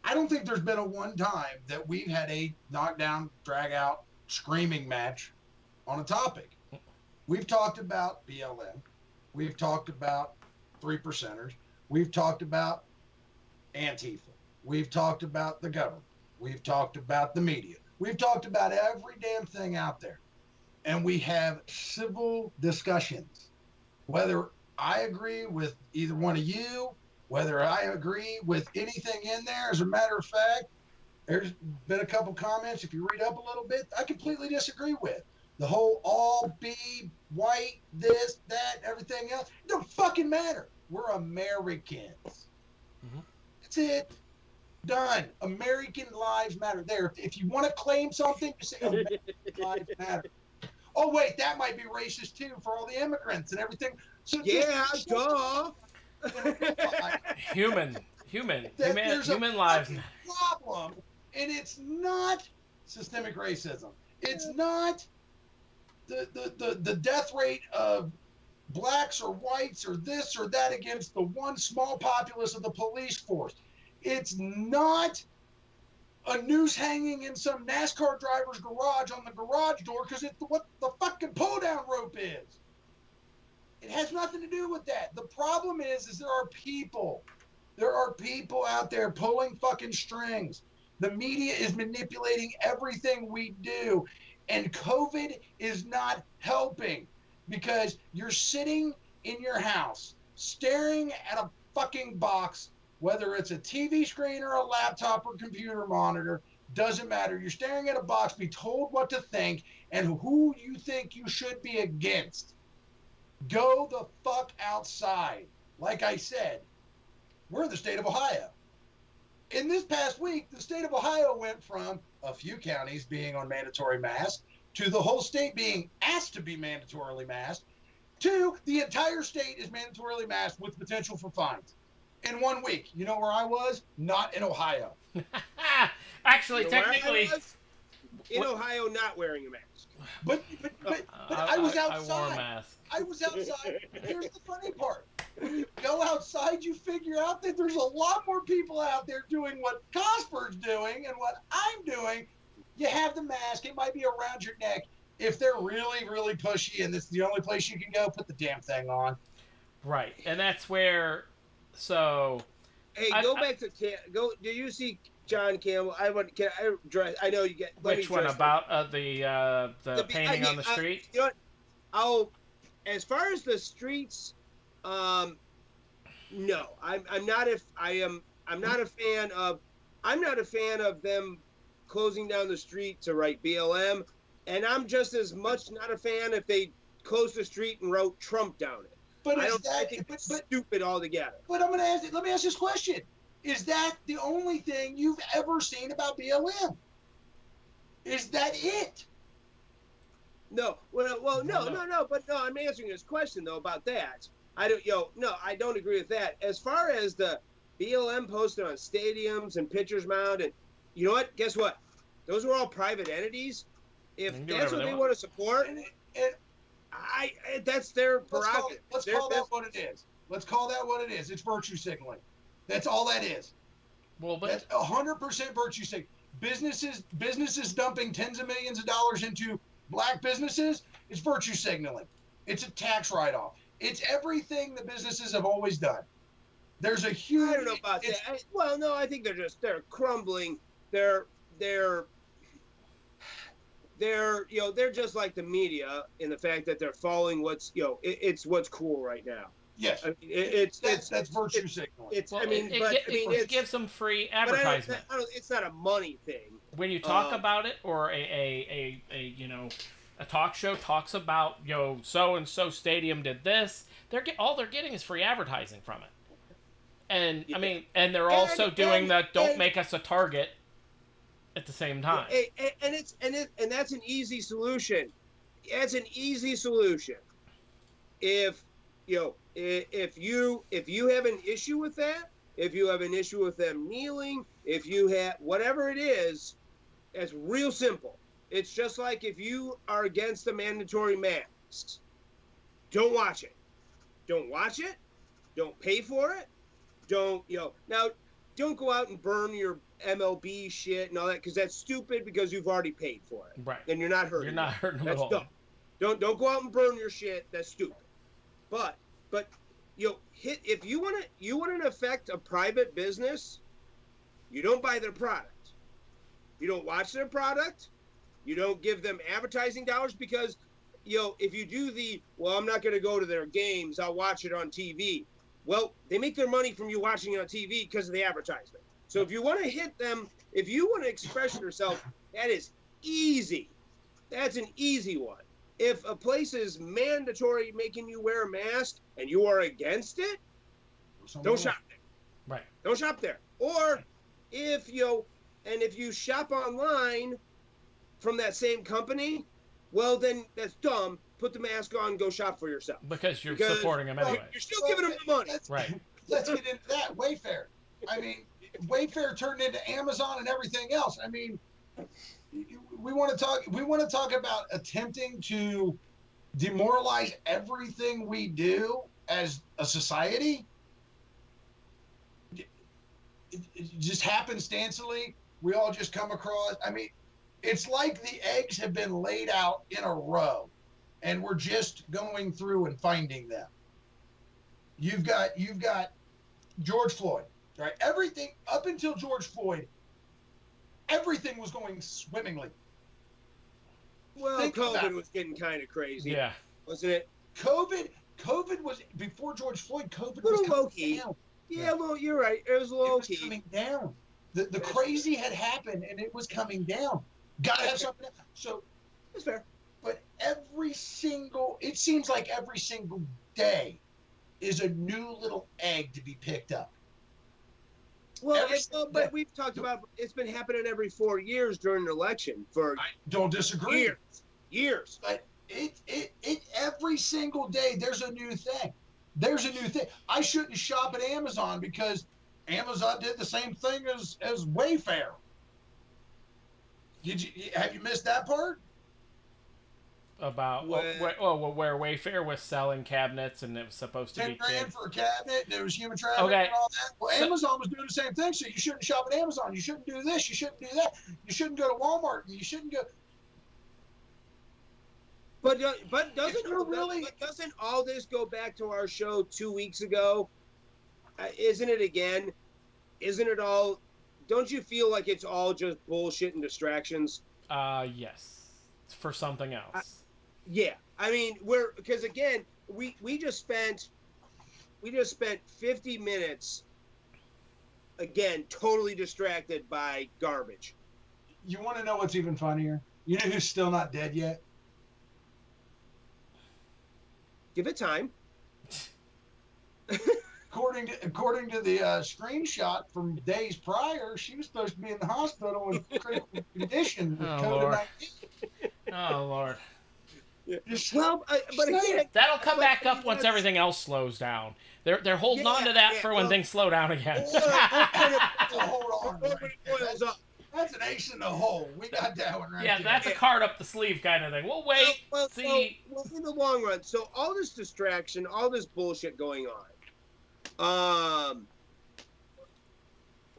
I don't think there's been a one time that we've had a knockdown, drag out, screaming match on a topic. We've talked about BLM. We've talked about 3%ers. We've talked about Antifa. We've talked about the government. We've talked about the media. We've talked about every damn thing out there. And we have civil discussions. Whether I agree with either one of you, whether I agree with anything in there, as a matter of fact, there's been a couple comments, if you read up a little bit, I completely disagree with. The whole all be white, this, that, everything else, it don't fucking matter. We're Americans. Mm-hmm. That's it. Done. American lives matter. There, if you want to claim something, you say American lives matter. Oh, wait, that might be racist, too, for all the immigrants and everything. So yeah, duh. Human lives. Problem, and it's not systemic racism. It's not the death rate of blacks or whites or this or that against the one small populace of the police force. It's not a noose hanging in some NASCAR driver's garage on the garage door because it's what the fucking pull-down rope is. It has nothing to do with that. The problem is there are people. There are people out there pulling fucking strings. The media is manipulating everything we do. And COVID is not helping because you're sitting in your house staring at a fucking box, whether it's a TV screen or a laptop or computer monitor, doesn't matter. You're staring at a box, be told what to think and who you think you should be against. Go the fuck outside. Like I said, we're in the state of Ohio. In this past week, the state of Ohio went from a few counties being on mandatory masks to the whole state being asked to be mandatorily masked to the entire state is mandatorily masked with potential for fines. In 1 week. You know where I was? Not in Ohio. Actually, technically... In Ohio, not wearing a mask. But I was outside. I wore a mask. I was outside. Here's the funny part. When you go outside, you figure out that there's a lot more people out there doing what Cosper's doing and what I'm doing. You have the mask. It might be around your neck. If they're really, really pushy and this is the only place you can go, put the damn thing on. Right. And that's where... So... Hey, go back to... Do you see... John Campbell, I know you get. Which one about the painting on the street? You know what? As far as the streets, no, I'm not a fan of them closing down the street to write BLM, and I'm just as much not a fan if they closed the street and wrote Trump down it. But I think it's stupid altogether. But I'm going to ask. Let me ask this question: is that the only thing you've ever seen about BLM? Is that it? No, well, no. But no, I'm answering his question though about that. I don't agree with that. As far as the BLM posted on stadiums and Pitcher's Mound, and you know what? Guess what? Those are all private entities. If that's what they want to support, that's their prerogative. Let's call that what it is. Let's call that what it is. It's virtue signaling. That's all that is. Well, but that's 100% virtue signaling. Businesses dumping tens of millions of dollars into black businesses. It's virtue signaling. It's a tax write-off. It's everything the businesses have always done. There's a huge. I don't know about that. Well, no, I think they're crumbling. They're just like the media in the fact that they're following what's it's what's cool right now. Yes, I mean, that's virtue signaling. It gives them free advertisement. It's not a money thing. When you talk about it, or a talk show talks about so and so stadium did this, all they're getting is free advertising from it. And I mean, and they're also doing that. Don't make us a target. At the same time, and that's an easy solution. That's an easy solution. If you have an issue with that, if you have an issue with them kneeling, if you have whatever it is, it's real simple. It's just like if you are against the mandatory masks, don't watch it. Don't watch it. Don't pay for it. Don't go out and burn your MLB shit and all that because that's stupid because you've already paid for it. Right. And you're not hurting. You're not hurting them that's at all. Dumb. Don't go out and burn your shit. That's stupid. But if you want to affect a private business, you don't buy their product. You don't watch their product. You don't give them advertising dollars because if you do I'm not going to go to their games. I'll watch it on TV. Well, they make their money from you watching it on TV because of the advertisement. So if you want to hit them, if you want to express yourself, that is easy. That's an easy one. If a place is mandatory making you wear a mask and you are against it, don't shop there. Right. Don't shop there. Or if you shop online from that same company, well, then that's dumb. Put the mask on, go shop for yourself. Because you're supporting them anyway. You're still giving them the money. Right. Let's get into that. Wayfair. I mean, Wayfair turned into Amazon and everything else. I mean, we want to talk about attempting to demoralize everything we do as a society. It just happenstancely, we all just come across. I mean, it's like the eggs have been laid out in a row, and we're just going through and finding them. You've got George Floyd, right? Everything up until George Floyd, everything was going swimmingly. Well, COVID was getting kind of crazy. Yeah. Wasn't it? COVID was before George Floyd. COVID was coming low key. down. Yeah, well, you're right. It was low key. Coming down. The crazy had happened, and it was coming down. Gotta have something else. So that's fair. But it seems like every single day is a new little egg to be picked up. Well, but we've talked about it's been happening every 4 years during an election for I don't disagree. Years. But it every single day there's a new thing. There's a new thing. I shouldn't shop at Amazon because Amazon did the same thing as Wayfair. Have you missed that part? About where Wayfair was selling cabinets and it was supposed to be $10,000 for a cabinet. There was human trafficking and all that. Well, Amazon was doing the same thing. So you shouldn't shop at Amazon. You shouldn't do this. You shouldn't do that. You shouldn't go to Walmart. You shouldn't go. But doesn't all this go back to our show 2 weeks ago? Isn't it again? Isn't it all? Don't you feel like it's all just bullshit and distractions? Yes, for something else. Yeah, I mean because again we just spent 50 minutes again totally distracted by garbage. You want to know what's even funnier? You know who's still not dead yet? Give it time. According to the screenshot from days prior, she was supposed to be in the hospital in critical condition with COVID-19. Oh Lord. Well, but again, that'll come back up once everything else slows down. They're holding on to that for when things slow down again. Hold on. That's an ace in the hole. We got that one right there. That's a card up the sleeve kind of thing. We'll wait. See. Well, in the long run, so all this distraction, all this bullshit going on.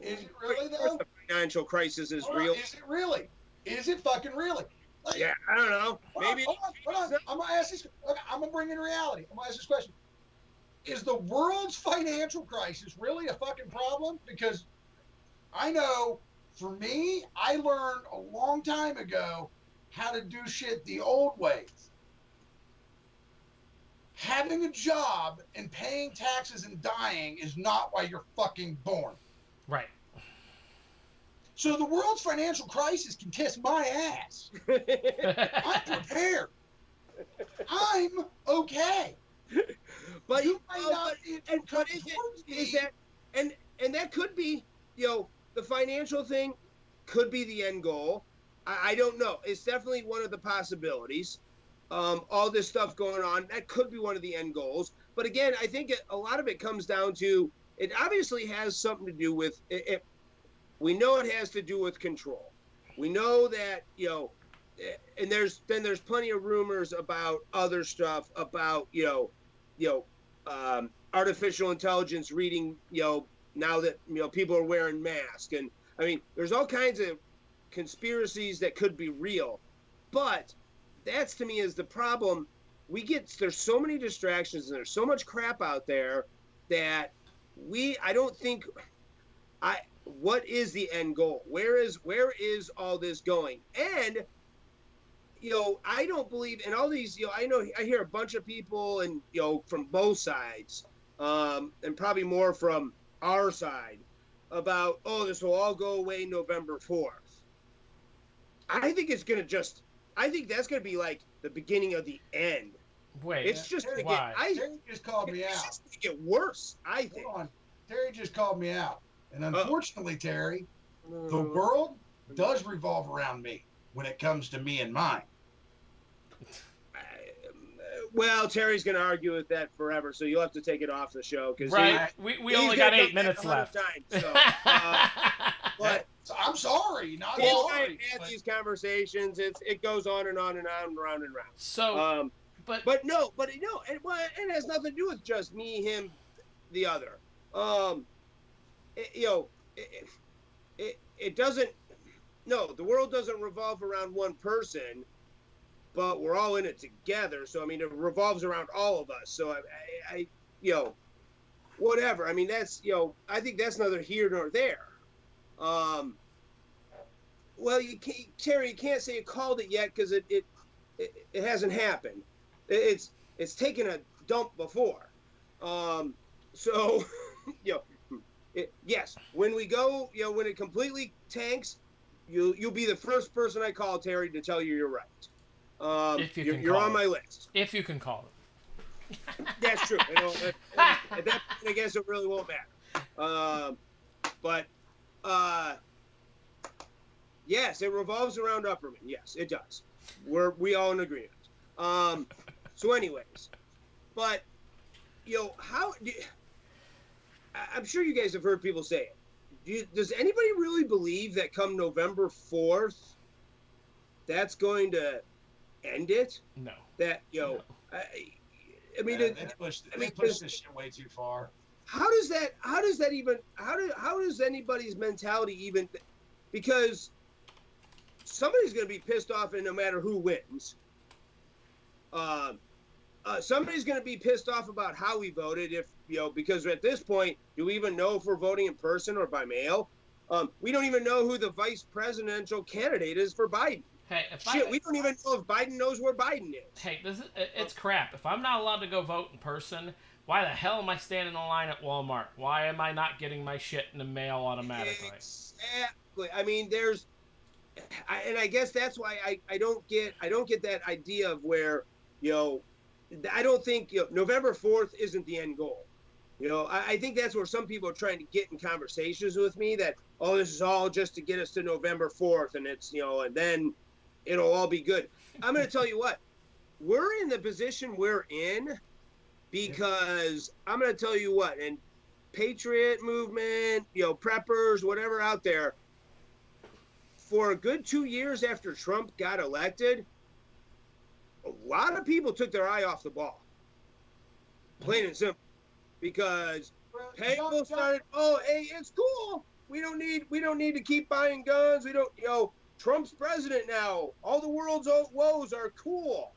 Is it really though? The financial crisis is real. Is it really? Is it fucking really? Like, yeah, I don't know. Maybe. Hold on. I'm gonna ask this. Okay, I'm gonna bring in reality. I'm gonna ask this question: is the world's financial crisis really a fucking problem? Because I know, for me, I learned a long time ago how to do shit the old ways. Having a job and paying taxes and dying is not why you're fucking born. Right. So the world's financial crisis can kiss my ass. I'm prepared. I'm okay. But you might not. And that could be, the financial thing could be the end goal. I don't know. It's definitely one of the possibilities. All this stuff going on, that could be one of the end goals. But again, I think a lot of it comes down to, it obviously has something to do with it. We know it has to do with control. We know that, and there's plenty of rumors about other stuff about, artificial intelligence reading, now that, people are wearing masks. And I mean, there's all kinds of conspiracies that could be real, but that's, to me, is the problem. There's so many distractions and there's so much crap out there that what is the end goal? Where is all this going? And, I don't believe in all these, I hear a bunch of people and, from both sides, and probably more from our side about, this will all go away November 4th. I think that's going to be like the beginning of the end. Wait, it's just going to Terry just called me out. It's just going to get worse, I think. Hold on. Terry just called me out. And unfortunately, Terry, the world does revolve around me when it comes to me and mine. Well, Terry's going to argue with that forever, so you'll have to take it off the show. Right. We only got 8 minutes left. Times, so, but I'm sorry. Had these conversations. It goes on and on and on and round and round. So, but it has nothing to do with just me, him, the other. It doesn't. No, the world doesn't revolve around one person, but we're all in it together. So I mean, it revolves around all of us. So I whatever. I mean, that's I think that's neither here nor there. Well, Terry, you can't say you called it yet because it hasn't happened. It's taken a dump before. So yes, when we go, when it completely tanks, you'll be the first person I call, Terry, to tell you you're right. You're on my list. If you can call it. That's true. At that point, I guess it really won't matter. But yes, it revolves around Upperman. Yes, it does. We all in agreement. So, anyways, but I'm sure you guys have heard people say it. Does anybody really believe that come November 4th, that's going to end it? No. That no. I mean, they pushed this shit way too far. How does anybody's mentality even? Because somebody's going to be pissed off, and no matter who wins, somebody's going to be pissed off about how we voted. If because at this point, do we even know if we're voting in person or by mail? We don't even know who the vice presidential candidate is for Biden. Hey, we don't even know if Biden knows where Biden is. Hey, it's crap. If I'm not allowed to go vote in person, why the hell am I standing in line at Walmart? Why am I not getting my shit in the mail automatically? Exactly. I mean, there's and I guess that's why I don't get that idea of where, you know, I don't think, you know, November 4th isn't the end goal. You know, I think that's where some people are trying to get in conversations with me that, oh, this is all just to get us to November 4th, and it's, you know, and then it'll all be good. I'm going to tell you what, we're in the position we're in because I'm going to tell you what, and Patriot movement, you know, preppers, whatever out there, for a good 2 years after Trump got elected, a lot of people took their eye off the ball. Plain and simple. Because people started, oh, hey, it's cool. We don't need to keep buying guns. We don't, you know, Trump's president now. All the world's woes are cool.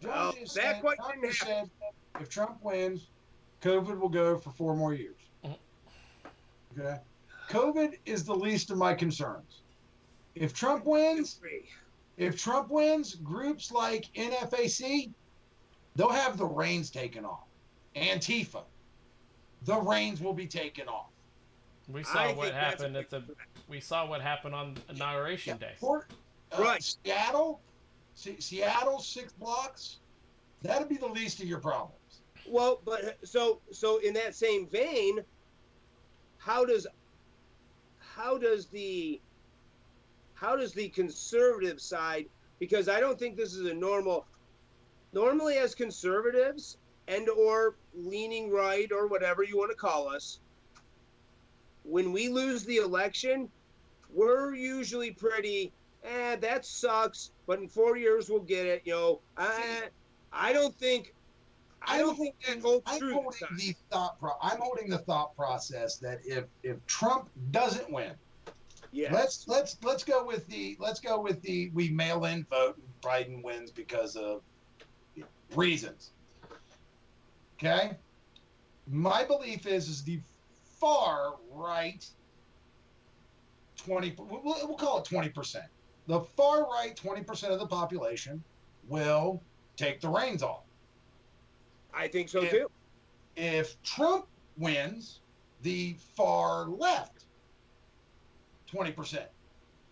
Well, that quite didn't happen. If Trump wins, COVID will go for 4 more years. Okay? COVID is the least of my concerns. If Trump wins, groups like NFAC, they'll have the reins taken off. Antifa, the reins will be taken off. We saw what happened on Inauguration Day. Right. Seattle, 6 blocks. That'd be the least of your problems. Well, but so in that same vein, how does the conservative side, because I don't think this is a normally as conservatives and or leaning right or whatever you want to call us, when we lose the election, we're usually pretty, that sucks, but in 4 years we'll get it. You know, I don't think that holds true. I'm holding the thought process that if Trump doesn't win, yes. let's go with the we mail in vote and Biden wins because of reasons. Okay, my belief is the far right 20. We'll call it 20%. The far right 20% of the population will take the reins off. I think so too. If Trump wins, the far left 20%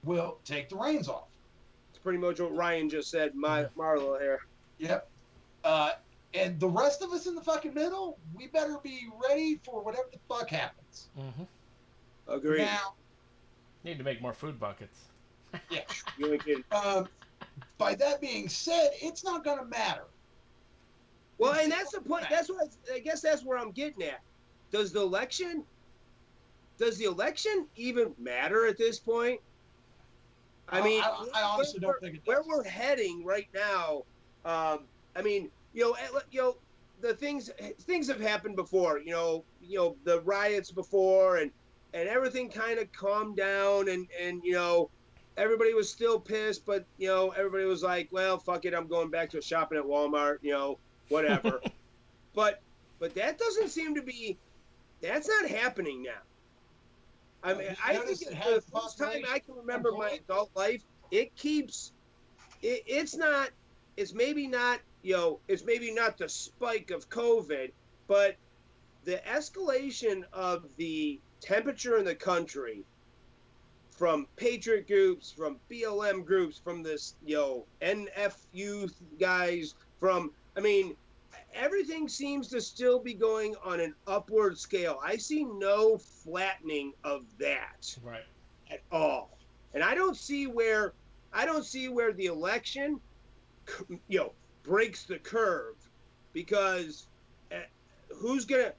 will take the reins off. It's pretty much what Ryan just said. Marlo here. Yep. And the rest of us in the fucking middle, we better be ready for whatever the fuck happens. Mm-hmm. Agreed. Now, need to make more food buckets. Yeah. Really kidding. By that being said, it's not going to matter. Well, and that's the point. That's what I guess that's where I'm getting at. Does the election even matter at this point? I mean, I honestly don't think it does. Where we're heading right now, I mean, you know, the things have happened before. You know, the riots before, and everything kind of calmed down, and you know, everybody was still pissed, but you know, everybody was like, well, fuck it, I'm going back to shopping at Walmart. You know, whatever. but that doesn't seem to be. That's not happening now. I mean, I think for the first time I can remember my adult life, it's maybe not, you know, it's maybe not the spike of COVID, but the escalation of the temperature in the country from Patriot groups, from BLM groups, from this, you know, NF youth guys, I mean, everything seems to still be going on an upward scale. I see no flattening of that at all. And I don't see where the election, you know, breaks the curve, because who's gonna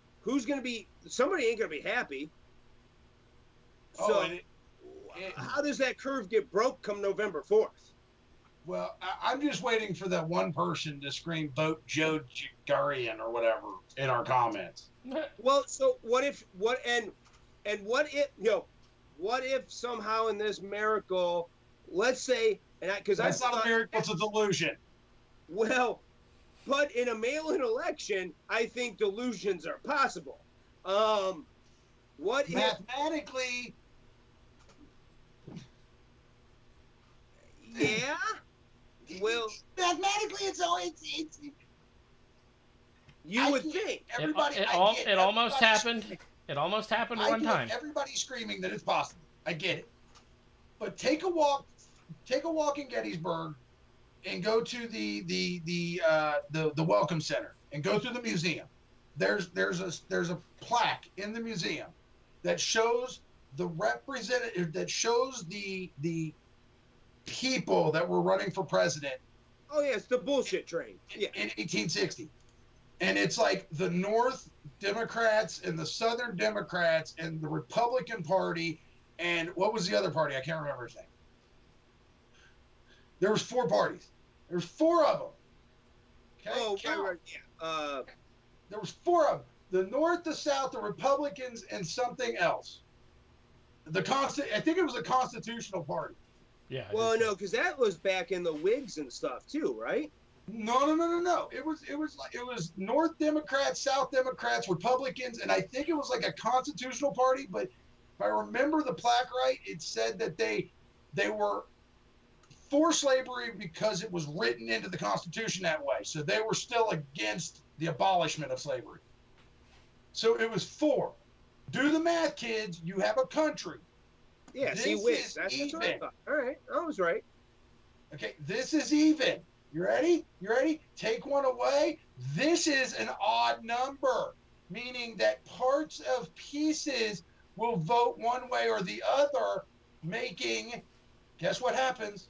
be, somebody ain't gonna be happy. So how does that curve get broke come November 4th? Well, I'm just waiting for that one person to scream "Vote Joe Garian" or whatever in our comments. Well, so what if somehow in this miracle, let's say, because that's not a miracle, it's a delusion. Well, but in a mail-in election, I think delusions are possible. What mathematically? Yeah. Well, mathematically, it's you would think everybody. It almost happened. It almost happened one time. Everybody's screaming that it's possible. I get it. But take a walk in Gettysburg and go to the Welcome Center and go through the museum. There's a plaque in the museum that shows the representative, that shows the people that were running for president. Oh yeah, it's the bullshit train. Yeah. In 1860. And it's like the North Democrats and the Southern Democrats and the Republican Party, and what was the other party? I can't remember his name. There was 4 parties. There's 4 of them. Okay? Oh, right, yeah. There was 4 of them. The North, the South, the Republicans, and something else. I think it was a constitutional party. Yeah. Well, no, because that was back in the Whigs and stuff too, right? No. It was North Democrats, South Democrats, Republicans, and I think it was like a constitutional party. But if I remember the plaque right, it said that they were for slavery because it was written into the Constitution that way. So they were still against the abolishment of slavery. So it was 4. Do the math, kids. You have a country. Yeah, This see, Whigs. is That's what I even. thought. All right, I was right. Okay, this is even. You ready? Take one away. This is an odd number, meaning that parts of pieces will vote one way or the other, making, guess what happens?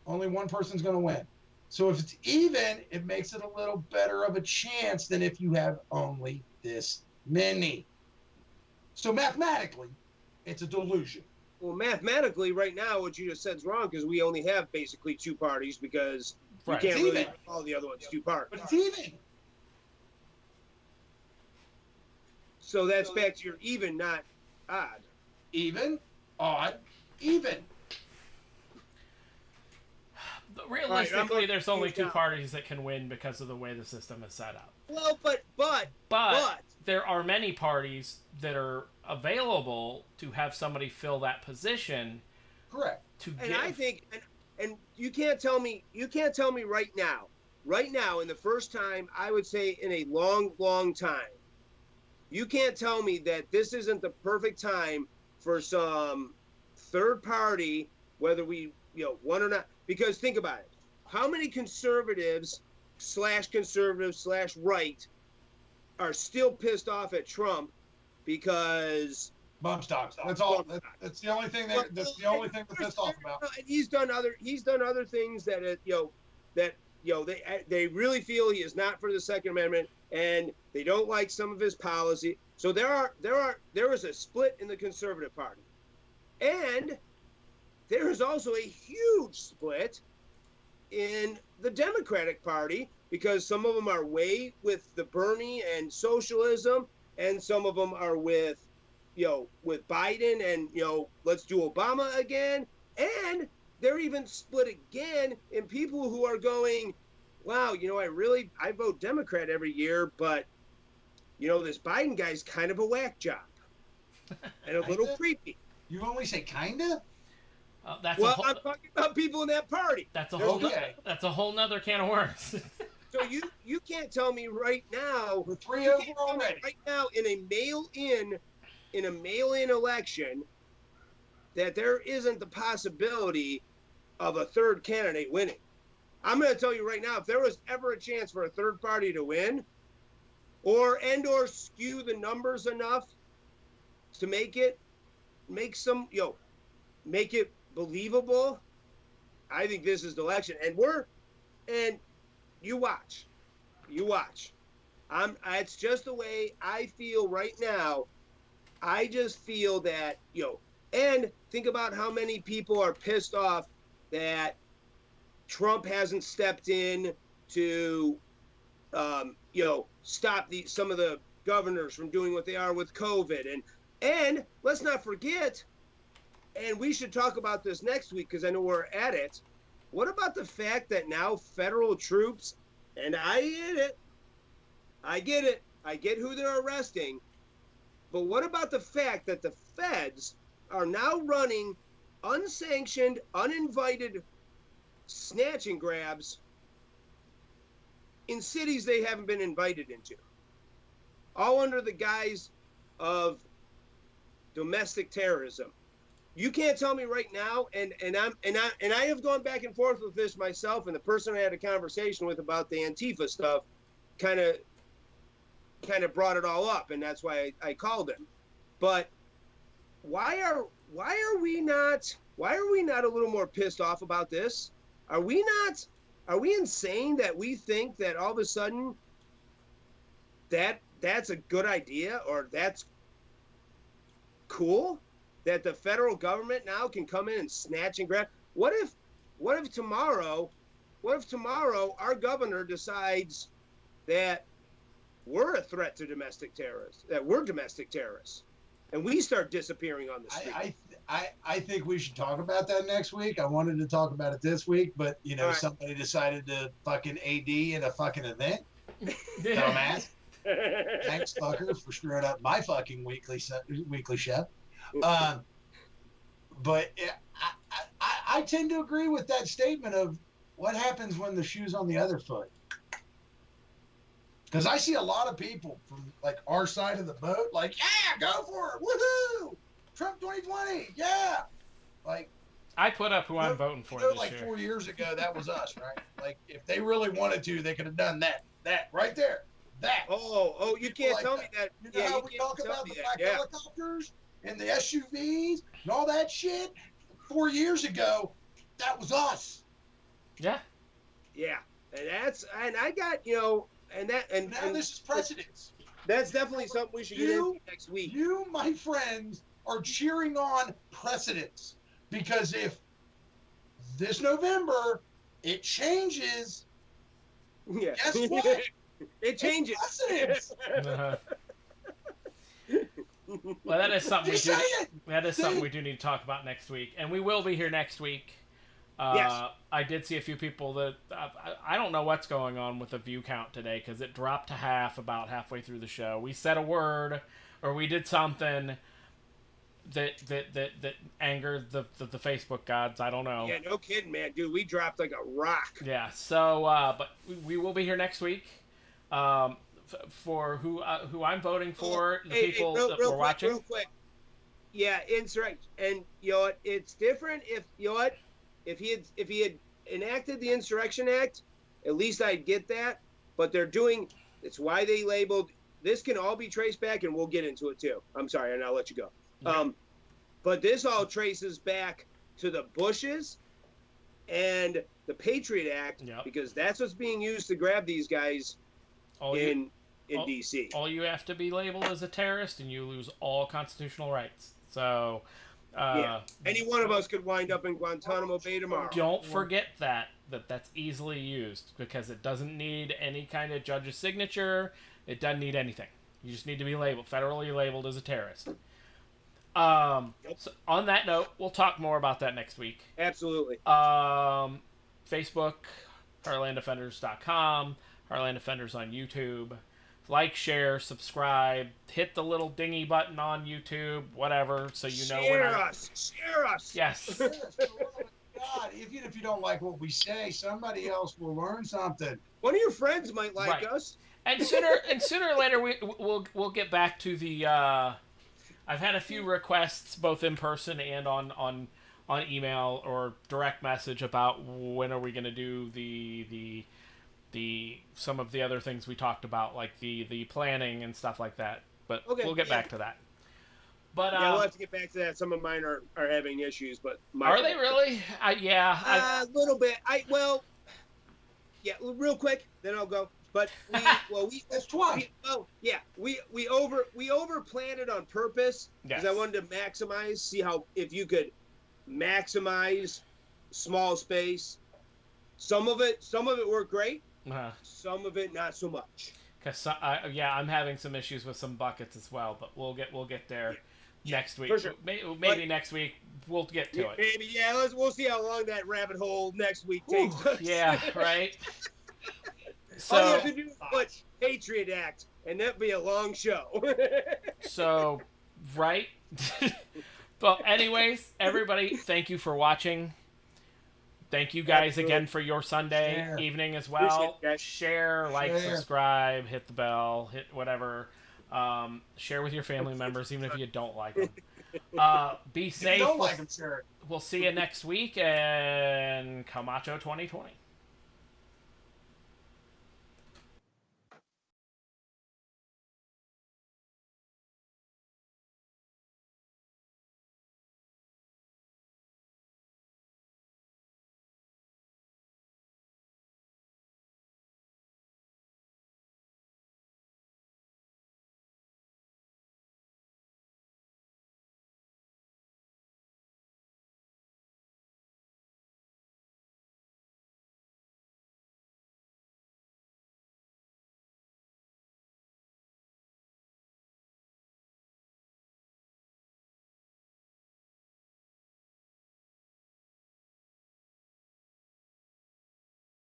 Only one person's going to win. So if it's even, it makes it a little better of a chance than if you have only this many. So mathematically, it's a delusion. Well, mathematically, right now, what you just said is wrong because we only have basically 2 parties because Right. you can't It's really even. call the other ones 2 parties. But it's even. So that's back to your even, not odd. Even, odd, even. Realistically, Right, there's only 2 down. parties that can win because of the way the system is set up. Well, but But there are many parties that are available to have somebody fill that position. Correct. To and give. I think and you can't tell me right now in the first time I would say in a long time, you can't tell me that this isn't the perfect time for some third party, whether we want or not. Because think about it, how many conservatives / right are still pissed off at Trump because Bump stocks. That's all. That's the only thing they're pissed off about. And he's done other things that they really feel he is not for the Second Amendment, and they don't like some of his policy. So there is a split in the Conservative Party, and there is also a huge split in the Democratic Party because some of them are way with the Bernie and socialism, and some of them are with Biden and, let's do Obama again. And they're even split again in people who are going, wow, I vote Democrat every year, but, this Biden guy's kind of a whack job and a little creepy. You only say kinda? I'm talking about people in that party. That's a whole nother can of worms. So you can't tell me right now. We're 3 over already. Right now, in a mail-in election, that there isn't the possibility of a third candidate winning. I'm going to tell you right now, if there was ever a chance for a third party to win, or skew the numbers enough to make it believable, I think this is the election. And you watch. It's just the way I feel right now. I just feel that, and think about how many people are pissed off that Trump hasn't stepped in to, stop some of the governors from doing what they are with COVID. And let's not forget, and we should talk about this next week because I know we're at it. What about the fact that now federal troops, and I get it, I get who they're arresting, but what about the fact that the feds are now running unsanctioned, uninvited snatch and grabs in cities they haven't been invited into, all under the guise of domestic terrorism? you can't tell me right now, and I have gone back and forth with this myself, and the person I had a conversation with about the Antifa stuff kind of brought it all up, and that's why I called him. But why are we not a little more pissed off about this? Are we insane that we think that all of a sudden that's a good idea, or that's cool, that the federal government now can come in and snatch and grab? What if tomorrow our governor decides that we're a threat to domestic terrorists, that we're domestic terrorists, and we start disappearing on the street? I think we should talk about that next week. I wanted to talk about it this week, but All right. somebody decided to fucking AD at a fucking event. Dumbass. Thanks, fucker, for screwing up my fucking weekly chef. But I tend to agree with that statement of what happens when the shoe's on the other foot. Because I see a lot of people from like our side of the boat, like, yeah, go for it, woohoo, Trump 2020, yeah. Like, I put up who I'm voting for this like year. 4 years ago, that was us, right? Like, if they really wanted to, they could have done that right there, that. Oh, you can't Like tell that. me that. You know Yeah, how you we can't talk tell about me the that. black Yeah. helicopters and the SUVs and all that shit? 4 years ago, that was us. Yeah. Yeah, and I got and Now this is precedence. that's definitely something we should get into next week. You, my friends, are cheering on precedence, because if this November it changes, Yeah, guess what? it changes. Precedence. Uh-huh. Well, that is something Just say it. That is something we do need to talk about next week, and we will be here next week. Yes. I did see a few people that I don't know what's going on with the view count today, because it dropped to half about halfway through the show. We said a word or we did something that angered the Facebook gods. I don't know. Yeah, no kidding, man, dude. We dropped like a rock. Yeah. So, but we will be here next week. For who I'm voting for, the people that we're watching. Real quick. Yeah, insurrection, and it's different if he had enacted the Insurrection Act, at least I'd get that. But it's why they labeled this. Can all be traced back, and we'll get into it too. I'm sorry, and I'll let you go. Yeah. But this all traces back to the Bushes and the Patriot Act, Yep. because that's what's being used to grab these guys in D.C. All you have to be labeled as a terrorist, and you lose all constitutional rights. So, Yeah, any one of us could wind up in Guantanamo Bay tomorrow. don't forget that's easily used, because it doesn't need any kind of judge's signature. It doesn't need anything. You just need to be federally labeled as a terrorist. So on that note, we'll talk more about that next week. Absolutely. Facebook, HeartlandDefenders.com, Heartland Defenders on YouTube. Like, share, subscribe, hit the little dingy button on YouTube, whatever, so you know when Share us. Yes. Yes, for the love of God, even if you don't like what we say, somebody else will learn something. One of your friends might like Right. us. And sooner or later we'll get back to the. I've had a few requests both in person and on email or direct message about when are we going to do the some of the other things we talked about, like the planning and stuff like that. But Okay, we'll get yeah. back to that. But Yeah, we'll have to get back to that. Some of mine are having issues, but are they really? Yeah. A little bit. Real quick, then I'll go. But That's twice. we over planned it on purpose, because Yes. I wanted to see if you could maximize small space. Some of it worked great. Some of it not so much. Because I'm having some issues with some buckets as well, but we'll get there next week. For sure. Maybe next week we'll get to it. Maybe, yeah. We'll see how long that rabbit hole next week takes us. Yeah, right. All you So have to do is put Patriot Act, and that'd be a long show. right. Well, anyways, everybody, thank you for watching. Thank you guys Absolutely. again for your Sunday Share. evening as Appreciate well. it, guys. Share, like, Share. subscribe, hit the bell, hit whatever. Share with your family members, even if you don't like them. Be If safe. you don't like him, sure. We'll see you next week, and Camacho 2020.